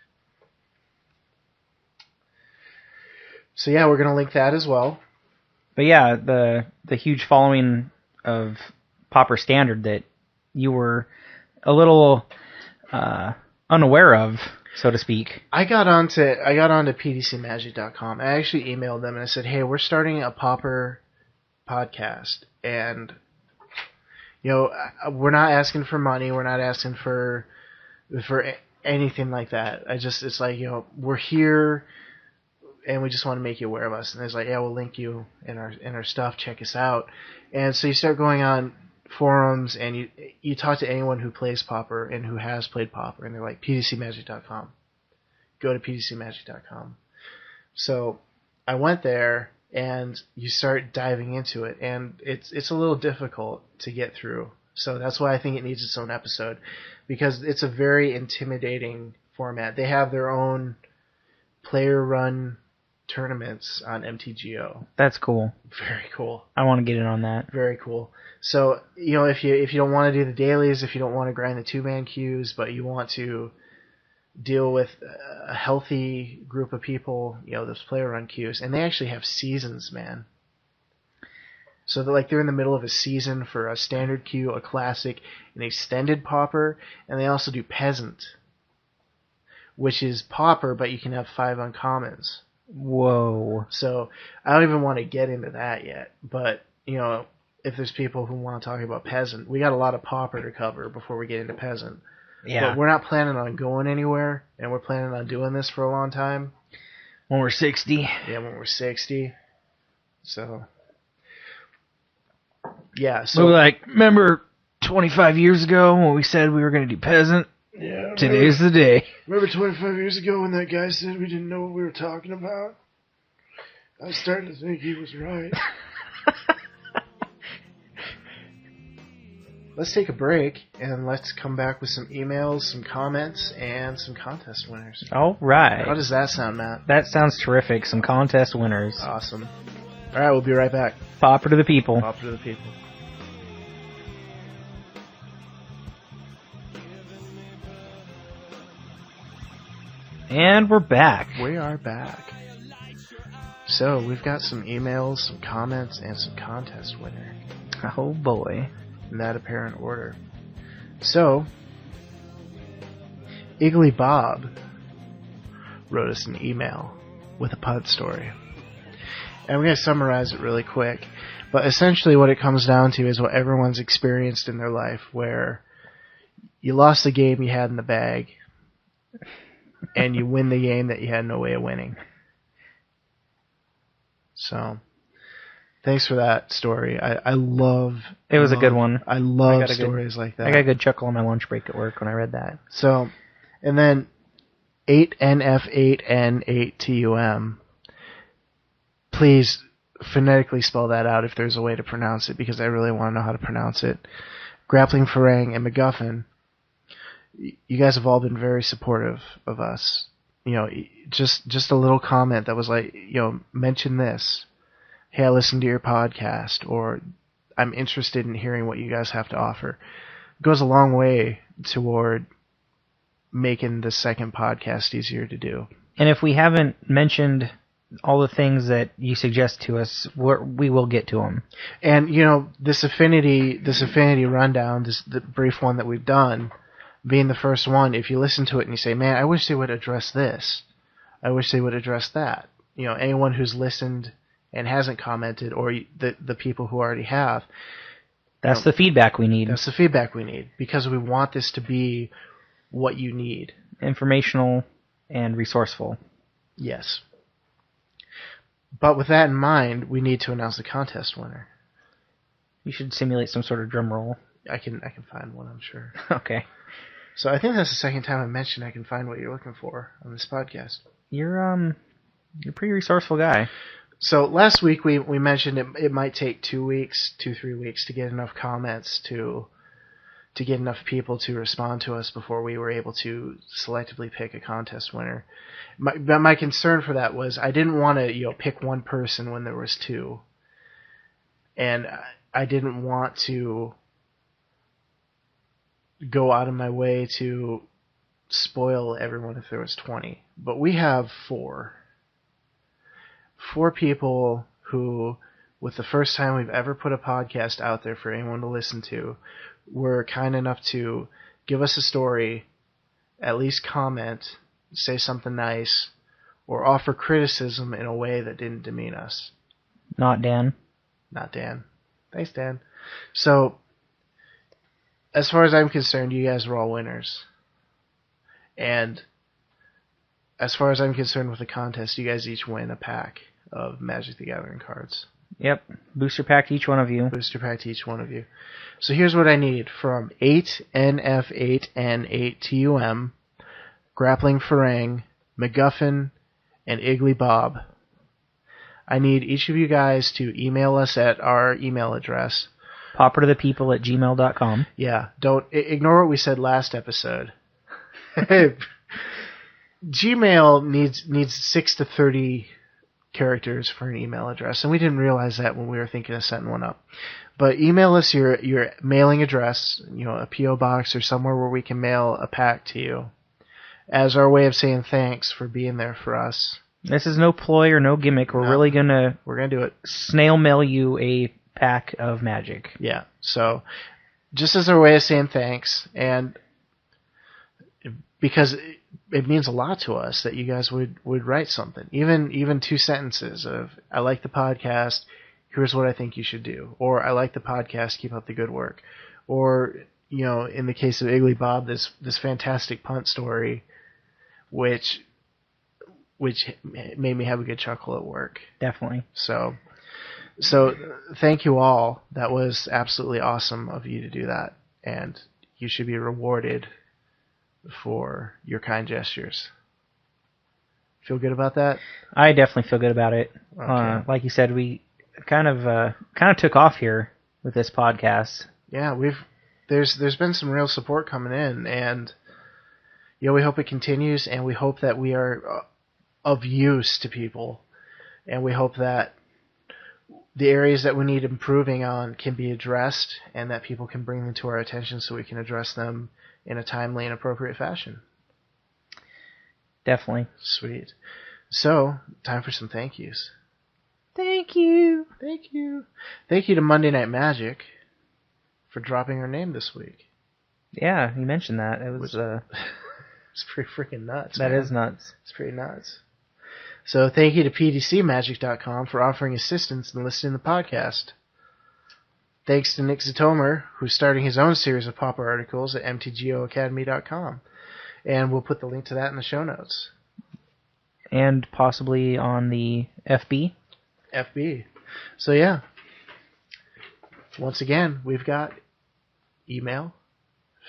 So yeah, we're going to link that as well.
But yeah, the huge following of Pauper Standard that you were a little unaware of, so to speak.
I got onto pdcmagic.com. I actually emailed them and I said, "Hey, we're starting a Pauper podcast, and we're not asking for money. We're not asking for anything like that. It's like, we're here, and we just want to make you aware of us." And it's like, "Yeah, we'll link you in our stuff. Check us out." And so you start going on forums, and you talk to anyone who plays Pauper and who has played Pauper, and they're like, pdcmagic.com. Go to pdcmagic.com. So I went there, and you start diving into it, and it's a little difficult to get through. So that's why I think it needs its own episode, because it's a very intimidating format. They have their own player-run tournaments on mTGO.
That's cool.
Very cool.
I want to get in on that.
Very cool. So, if you don't want to do the dailies, if you don't want to grind the 2-man queues, but you want to deal with a healthy group of people, those player-run queues, and they actually have seasons, man. So they're in the middle of a season for a standard queue, a classic, an extended Pauper, and they also do peasant, which is Pauper, but you can have 5 uncommons.
Whoa.
So I don't even want to get into that yet, but if there's people who want to talk about peasant, we got a lot of Pauper to cover before we get into peasant.
Yeah.
But we're not planning on going anywhere, and we're planning on doing this for a long time.
When we're 60.
Yeah, when we're 60. So, yeah. So
we're remember 25 years ago when we said we were going to do peasant?
Yeah.
Today's the day.
Remember 25 years ago when that guy said we didn't know what we were talking about? I was starting to think he was right. Let's take a break, and let's come back with some emails, some comments, and some contest winners.
All right.
How does that sound, Matt?
That sounds terrific. Some contest winners.
Awesome. All right, we'll be right back.
Pauper to the people.
Pauper to the people.
And we're back.
We are back. So, we've got some emails, some comments, and some contest winner.
Oh boy.
In that apparent order. So, Eagly Bob wrote us an email with a PUD story. And we're going to summarize it really quick. But essentially what it comes down to is what everyone's experienced in their life, where you lost the game you had in the bag, and you win the game that you had no way of winning. So, thanks for that story. I love...
It was a good one.
I love stories like that.
I got a good chuckle on my lunch break at work when I read that.
So, and then 8NF8N8TUM. Please phonetically spell that out if there's a way to pronounce it, because I really want to know how to pronounce it. Grappling Farang and MacGuffin. You guys have all been very supportive of us. Just a little comment that was like, mention this. Hey, I listened to your podcast, or I'm interested in hearing what you guys have to offer. It goes a long way toward making the second podcast easier to do.
And if we haven't mentioned all the things that you suggest to us, we will get to them.
And, this Affinity rundown, the brief one that we've done, being the first one, if you listen to it and you say, man, I wish they would address this. I wish they would address that. Anyone who's listened and hasn't commented, or the people who already have.
That's the feedback we need.
That's the feedback we need, because we want this to be what you need.
Informational and resourceful.
Yes. But with that in mind, we need to announce the contest winner.
You should simulate some sort of drum roll.
I can find one, I'm sure.
Okay.
So I think that's the second time I mentioned I can find what you're looking for on this podcast.
You're a pretty resourceful guy.
So last week we mentioned it might take 3 weeks to get enough comments to get enough people to respond to us before we were able to selectively pick a contest winner. My concern for that was I didn't want to pick one person when there was 2, and I didn't want to go out of my way to spoil everyone if there was 20. But we have 4 people who, with the first time we've ever put a podcast out there for anyone to listen to, were kind enough to give us a story, at least comment, say something nice, or offer criticism in a way that didn't demean us.
Not Dan.
Not Dan. Thanks, Dan. So, as far as I'm concerned, you guys are all winners. And as far as I'm concerned with the contest, you guys each win a pack of Magic the Gathering cards.
Yep. Booster pack to each one of you.
Booster pack to each one of you. So here's what I need from 8NF8N8TUM, Grappling Farang, MacGuffin, and Iggly Bob. I need each of you guys to email us at our email address.
paupertothepeople@gmail.com.
Yeah, don't ignore what we said last episode. Gmail needs 6 to 30 characters for an email address, and we didn't realize that when we were thinking of setting one up. But email us your mailing address, a P.O. box or somewhere where we can mail a pack to you as our way of saying thanks for being there for us.
This is no ploy or no gimmick. We're really gonna
do it.
Snail mail you a pack of magic.
Yeah. So just as our way of saying thanks, and because it means a lot to us that you guys would write something, even 2 sentences of "I like the podcast. Here's what I think you should do," or "I like the podcast. Keep up the good work," or in the case of Iggly Bob, this fantastic punt story, which made me have a good chuckle at work.
Definitely.
So thank you all. That was absolutely awesome of you to do that, and you should be rewarded for your kind gestures. Feel good about that?
I definitely feel good about it.
Okay.
Like you said, we kind of took off here with this podcast.
Yeah, there's been some real support coming in, and we hope it continues, and we hope that we are of use to people, and we hope that the areas that we need improving on can be addressed, and that people can bring them to our attention so we can address them in a timely and appropriate fashion.
Definitely.
Sweet. So, time for some thank yous.
Thank you.
Thank you. Thank you to Monday Night Magic for dropping her name this week.
Yeah, you mentioned that. It was
it's pretty freaking nuts.
That
man.
is nuts.
It's pretty nuts. So thank you to pdcmagic.com for offering assistance in listening to the podcast. Thanks to Nick Zatomer, who's starting his own series of Pauper articles at mtgoacademy.com. And we'll put the link to that in the show notes.
And possibly on the FB.
FB. So yeah. Once again, we've got email,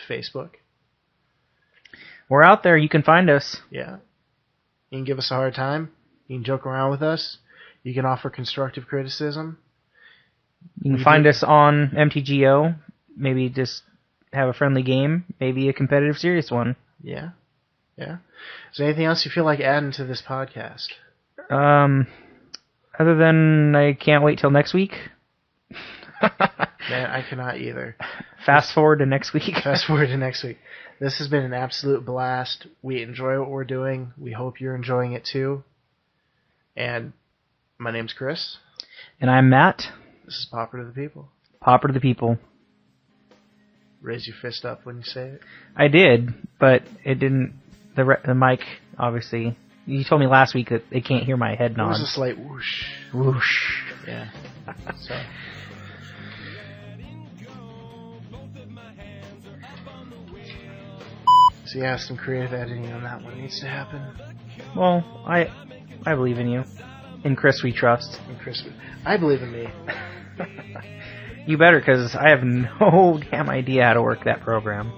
Facebook.
We're out there. You can find us.
Yeah. You can give us a hard time. You can joke around with us. You can offer constructive criticism.
You can find us on mTGO. Maybe just have a friendly game. Maybe a competitive, serious one.
Yeah. Yeah. Is there anything else you feel like adding to this podcast?
Other than I can't wait till next week.
Man, I cannot either.
Fast forward to next week.
Fast forward to next week. This has been an absolute blast. We enjoy what we're doing. We hope you're enjoying it too. And my name's Chris.
And I'm Matt.
This is Pauper to the People.
Pauper to the People.
Raise your fist up when you say it.
I did, but it didn't. The mic, obviously. You told me last week that they can't hear my head nod.
It was a slight whoosh.
Whoosh.
Yeah. So yeah, some creative editing on that one needs to happen.
Well, I believe in you. In Chris we trust.
In Chris, I believe in me.
You better, because I have no damn idea how to work that program.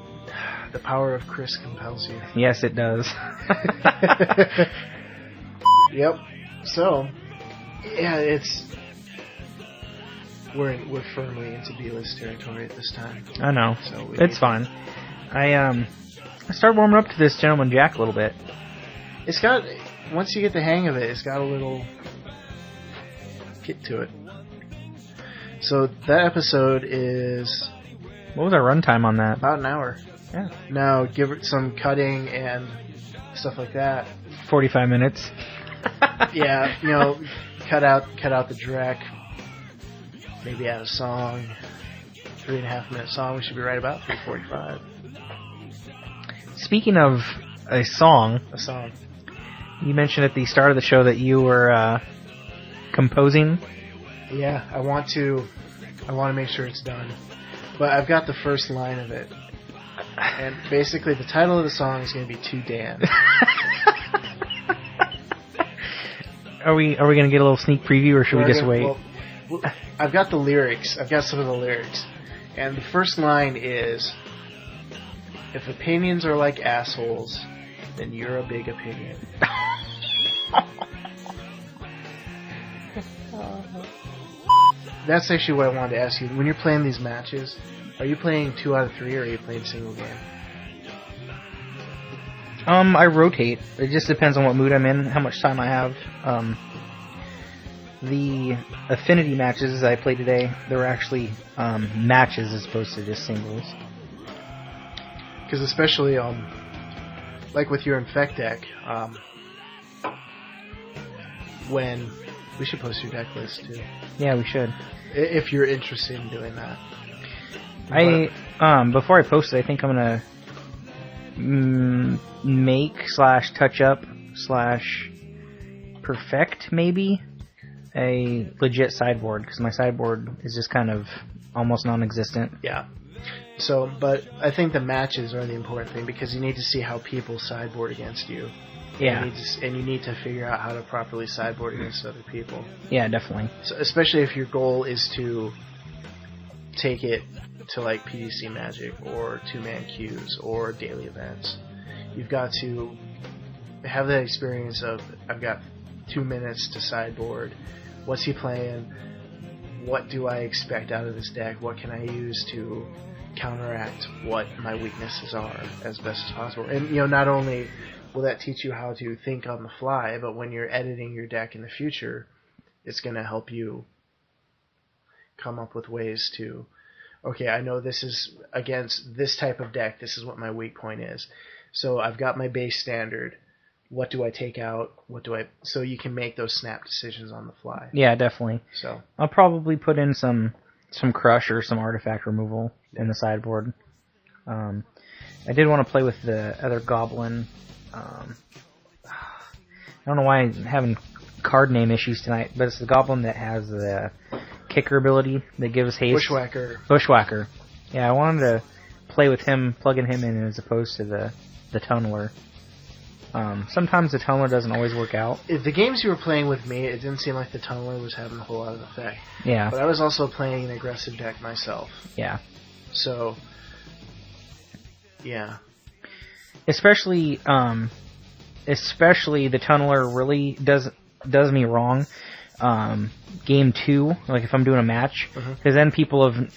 The power of Chris compels you.
Yes, it does.
Yep. So, yeah, we're firmly into B-list territory at this time.
I know.
So
it's fine. I started warming up to this Gentleman Jack a little bit.
It's got, once you get the hang of it, it's got a little kick to it. So that episode is...
What was our runtime on that?
About an hour.
Yeah.
Now, give it some cutting and stuff like that.
45 minutes.
Yeah, cut out the Drek. Maybe add a song. 3.5 minute song. We should be right about 3:45.
Speaking of a song.
A song.
You mentioned at the start of the show that you were composing.
Yeah, I want to make sure it's done. But I've got the first line of it. And basically the title of the song is going to be Too Damn.
Are we going to get a little sneak preview, or should we just wait?
Well, I've got the lyrics. I've got some of the lyrics. And the first line is, if opinions are like assholes, then you're a big opinion. That's actually what I wanted to ask you. When you're playing these matches, are you playing 2 out of 3 or are you playing single game?
I rotate. It just depends on what mood I'm in, how much time I have. The Affinity matches I played today, they were actually matches as opposed to just singles.
Because especially, like with your infect deck, when... We should post your deck list, too.
Yeah, we should.
If you're interested in doing that.
Before I post it, I think I'm gonna make / touch up / perfect maybe a legit sideboard, because my sideboard is just kind of almost non-existent.
Yeah. So, but I think the matches are the important thing, because you need to see how people sideboard against you.
Yeah.
And you need to figure out how to properly sideboard against other people.
Yeah, definitely.
So, especially if your goal is to take it to like PDC Magic or 2-man queues or daily events. You've got to have that experience of, I've got 2 minutes to sideboard. What's he playing? What do I expect out of this deck? What can I use to counteract what my weaknesses are as best as possible? And, not only will that teach you how to think on the fly, but when you're editing your deck in the future, it's going to help you come up with ways to, okay, I know this is against this type of deck, this is what my weak point is. So I've got my base standard. What do I take out? So you can make those snap decisions on the fly.
Yeah, definitely.
So
I'll probably put in some crush or some artifact removal in the sideboard. I did want to play with the other goblin. I don't know why I'm having card name issues tonight, but it's the goblin that has the kicker ability that gives haste. Bushwhacker. Yeah, I wanted to play with him, plugging him in as opposed to the tunneler. Sometimes the tunneler doesn't always work out.
The games you were playing with me, it didn't seem like the tunneler was having a whole lot of effect.
Yeah.
But I was also playing an aggressive deck myself.
Yeah.
So, yeah.
Especially the tunneler really does me wrong. Game 2, like if I'm doing a match, because then people have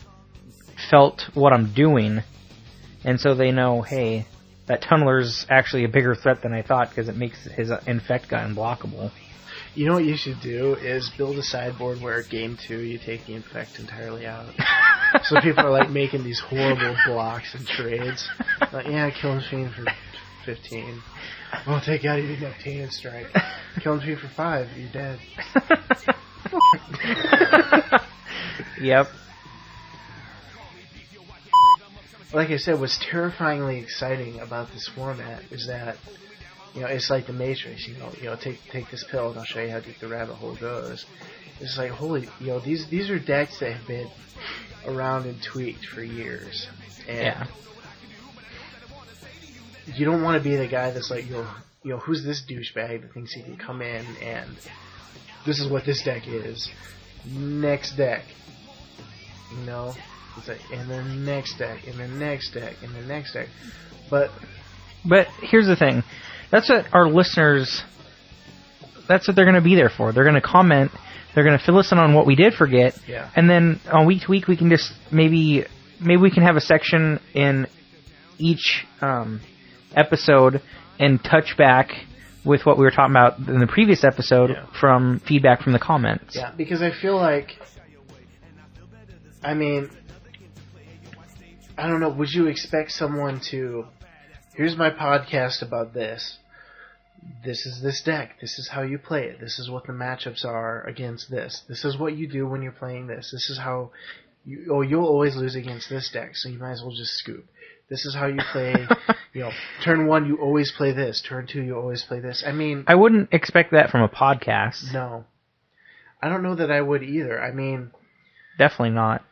felt what I'm doing, and so they know, hey, that tunneler's actually a bigger threat than I thought, because it makes his infect guy unblockable.
You know what you should do is build a sideboard where game 2 you take the infect entirely out. So people are like making these horrible blocks and trades. Like, yeah, kill him Fiend for 15. Oh, thank God he didn't have Tan Strike. Kill him Fiend for 5, you're dead.
Yep.
Like I said, what's terrifyingly exciting about this format is that, it's like the Matrix. Take this pill and I'll show you how deep the rabbit hole goes. It's like, holy, these are decks that have been around and tweaked for years, and
yeah.
You don't want to be the guy that's like, who's this douchebag that thinks he can come in and this is what this deck is. Next deck, it's like, and the next deck, and the next deck, and the next deck. But
here's the thing. That's what our listeners, that's what they're going to be there for. They're going to comment, they're going to listen on what we did forget,
yeah.
And then on week to week we can just, maybe we can have a section in each episode and touch back with what we were talking about in the previous episode from feedback from the comments.
Yeah, because I feel like, I don't know, would you expect someone to, here's my podcast about this. This is this deck. This is how you play it. This is what the matchups are against this. This is what you do when you're playing this. This is how you'll always lose against this deck, so you might as well just scoop. This is how you play, turn 1 you always play this. Turn 2 you always play this.
I wouldn't expect that from a podcast.
No. I don't know that I would either.
Definitely not.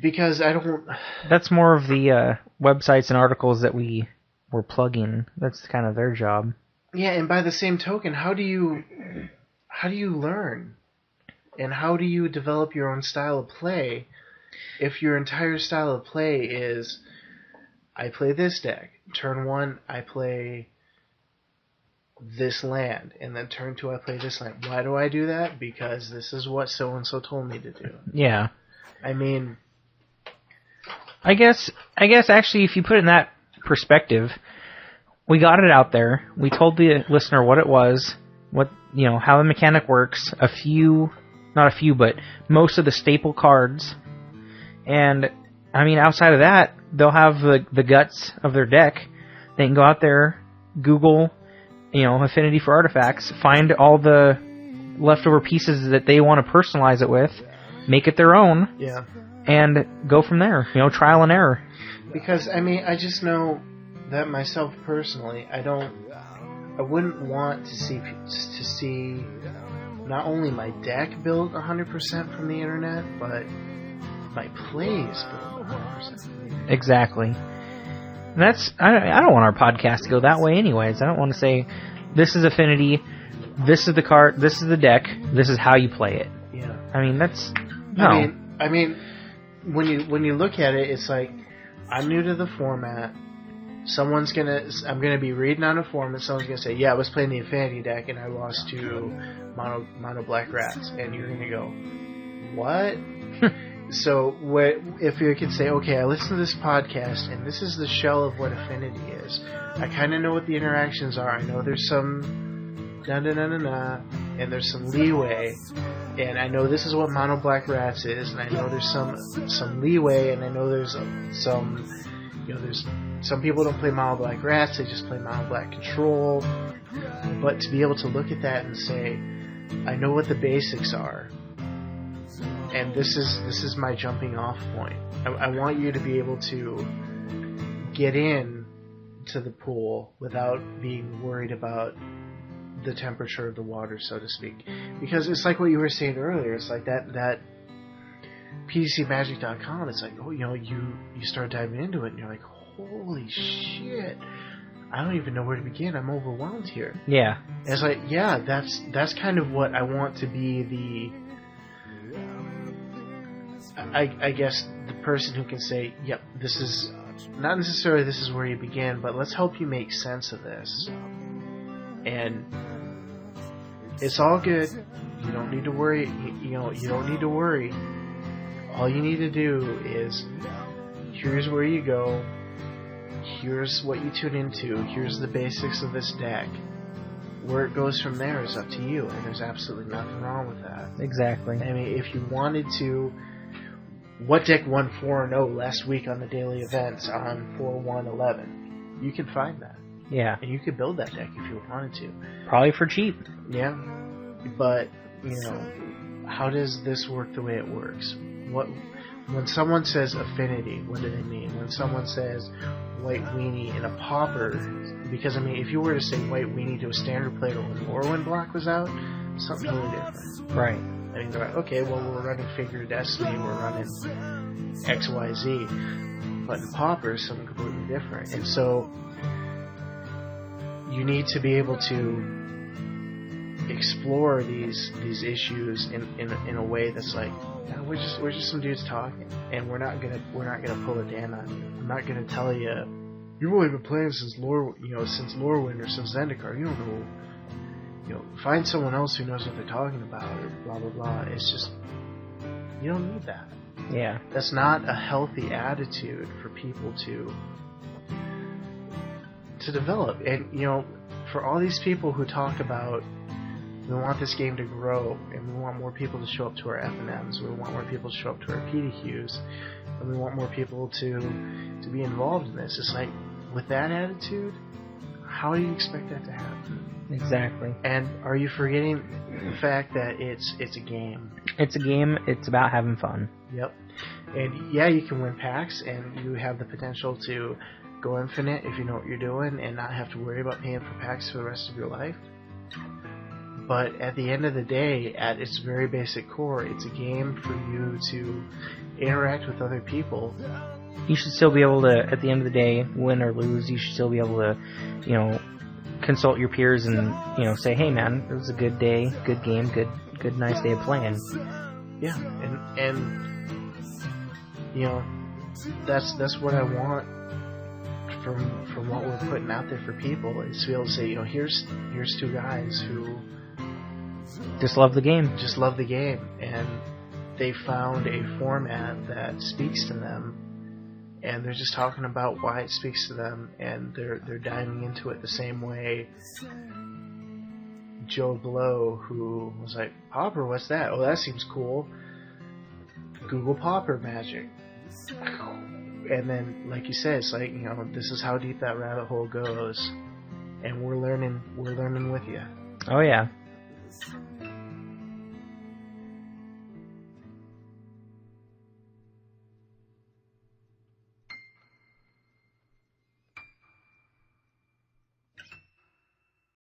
Because I don't...
That's more of the websites and articles that we were plugging. That's kind of their job.
Yeah, and by the same token, how do you learn? And how do you develop your own style of play if your entire style of play is, I play this deck. Turn 1, I play this land, and then turn to I play this land. Why do I do that? Because this is what so and so told me to do.
Yeah.
I mean,
I guess actually, if you put it in that perspective, we got it out there. We told the listener what it was, how the mechanic works. Not a few, but most of the staple cards. And I mean, outside of that, they'll have the guts of their deck. They can go out there, Google, Affinity for artifacts, find all the leftover pieces that they want to personalize it with, make it their own.
Yeah.
And go from there, trial and error.
Because, I mean, I just know that myself personally, I wouldn't want to see not only my deck built 100% from the internet, but my plays built 100% from the internet.
Exactly. And I don't want our podcast to go that way anyways. I don't want to say, this is Affinity, this is the card, this is the deck, this is how you play it.
Yeah.
I mean, that's... No.
I mean, when you look at it, it's like, I'm new to the format. I'm gonna be reading on a forum, and someone's gonna say, "Yeah, I was playing the Affinity deck, and I lost to mono black rats," and you're gonna go, "What?" So, if you could say, "Okay, I listened to this podcast, and this is the shell of what Affinity is. I kind of know what the interactions are. I know there's some and there's some leeway." And I know this is what mono black rats is, and I know there's some leeway, and I know there's there's some people don't play mono black rats, they just play mono black control. But to be able to look at that and say, I know what the basics are, and this is my jumping off point. I want you to be able to get in to the pool without being worried about the temperature of the water, so to speak. Because it's like what you were saying earlier, it's like that PDCMagic.com, it's like, you start diving into it and you're like, holy shit, I don't even know where to begin, I'm overwhelmed here.
Yeah.
And it's like, yeah, that's kind of what I want to be I guess the person who can say, yep, this is not necessarily this is where you begin, but let's help you make sense of this. And it's all good. You don't need to worry. You don't need to worry. All you need to do is, here's where you go. Here's what you tune into. Here's the basics of this deck. Where it goes from there is up to you, and there's absolutely nothing wrong with that.
Exactly.
I mean, if you wanted to, what deck won 4-0 last week on the daily events on 4-1-11? You can find that.
Yeah.
And you could build that deck if you wanted to.
Probably for cheap.
Yeah. But, how does this work the way it works? When someone says Affinity, what do they mean? When someone says white weenie in a Pauper, because, I mean, if you were to say white weenie to a standard player when Morrowind block was out, something totally different.
Right.
I mean, they're like, okay, well, we're running Figure of Destiny, we're running XYZ. But in Pauper, something completely different. And so, you need to be able to explore these issues in a way that's like, yeah, we're just some dudes talking, and we're not gonna pull a Dan on you. I'm not gonna tell you you've only been playing since Lorwyn or since Zendikar. You don't know. Find someone else who knows what they're talking about, or blah blah blah. It's just, you don't need that.
Yeah.
That's not a healthy attitude for people to develop. And for all these people who talk about, we want this game to grow, and we want more people to show up to our FNMs, we want more people to show up to our PDQs, and we want more people to be involved in this. It's like, with that attitude, how do you expect that to happen?
Exactly.
And are you forgetting the fact that it's a game?
It's a game, it's about having fun.
Yep. And yeah, you can win packs, and you have the potential to go infinite if you know what you're doing and not have to worry about paying for packs for the rest of your life. But at the end of the day, at its very basic core, it's a game for you to interact with other people.
You should still be able to, at the end of the day, win or lose, you should still be able to, consult your peers and, say, hey man, it was a good day, good game, good nice day of playing.
Yeah, and that's what I want from what we're putting out there for people is to be able to say, you know, here's two guys who
just love the game.
Just love the game, and they found a format that speaks to them, and they're just talking about why it speaks to them, and they're diving into it the same way Joe Blow, who was like, Pauper, what's that? Oh, that seems cool. Google Pauper magic. And then, like you said, it's like, you know, this is how deep that rabbit hole goes, and we're learning with you.
Oh yeah.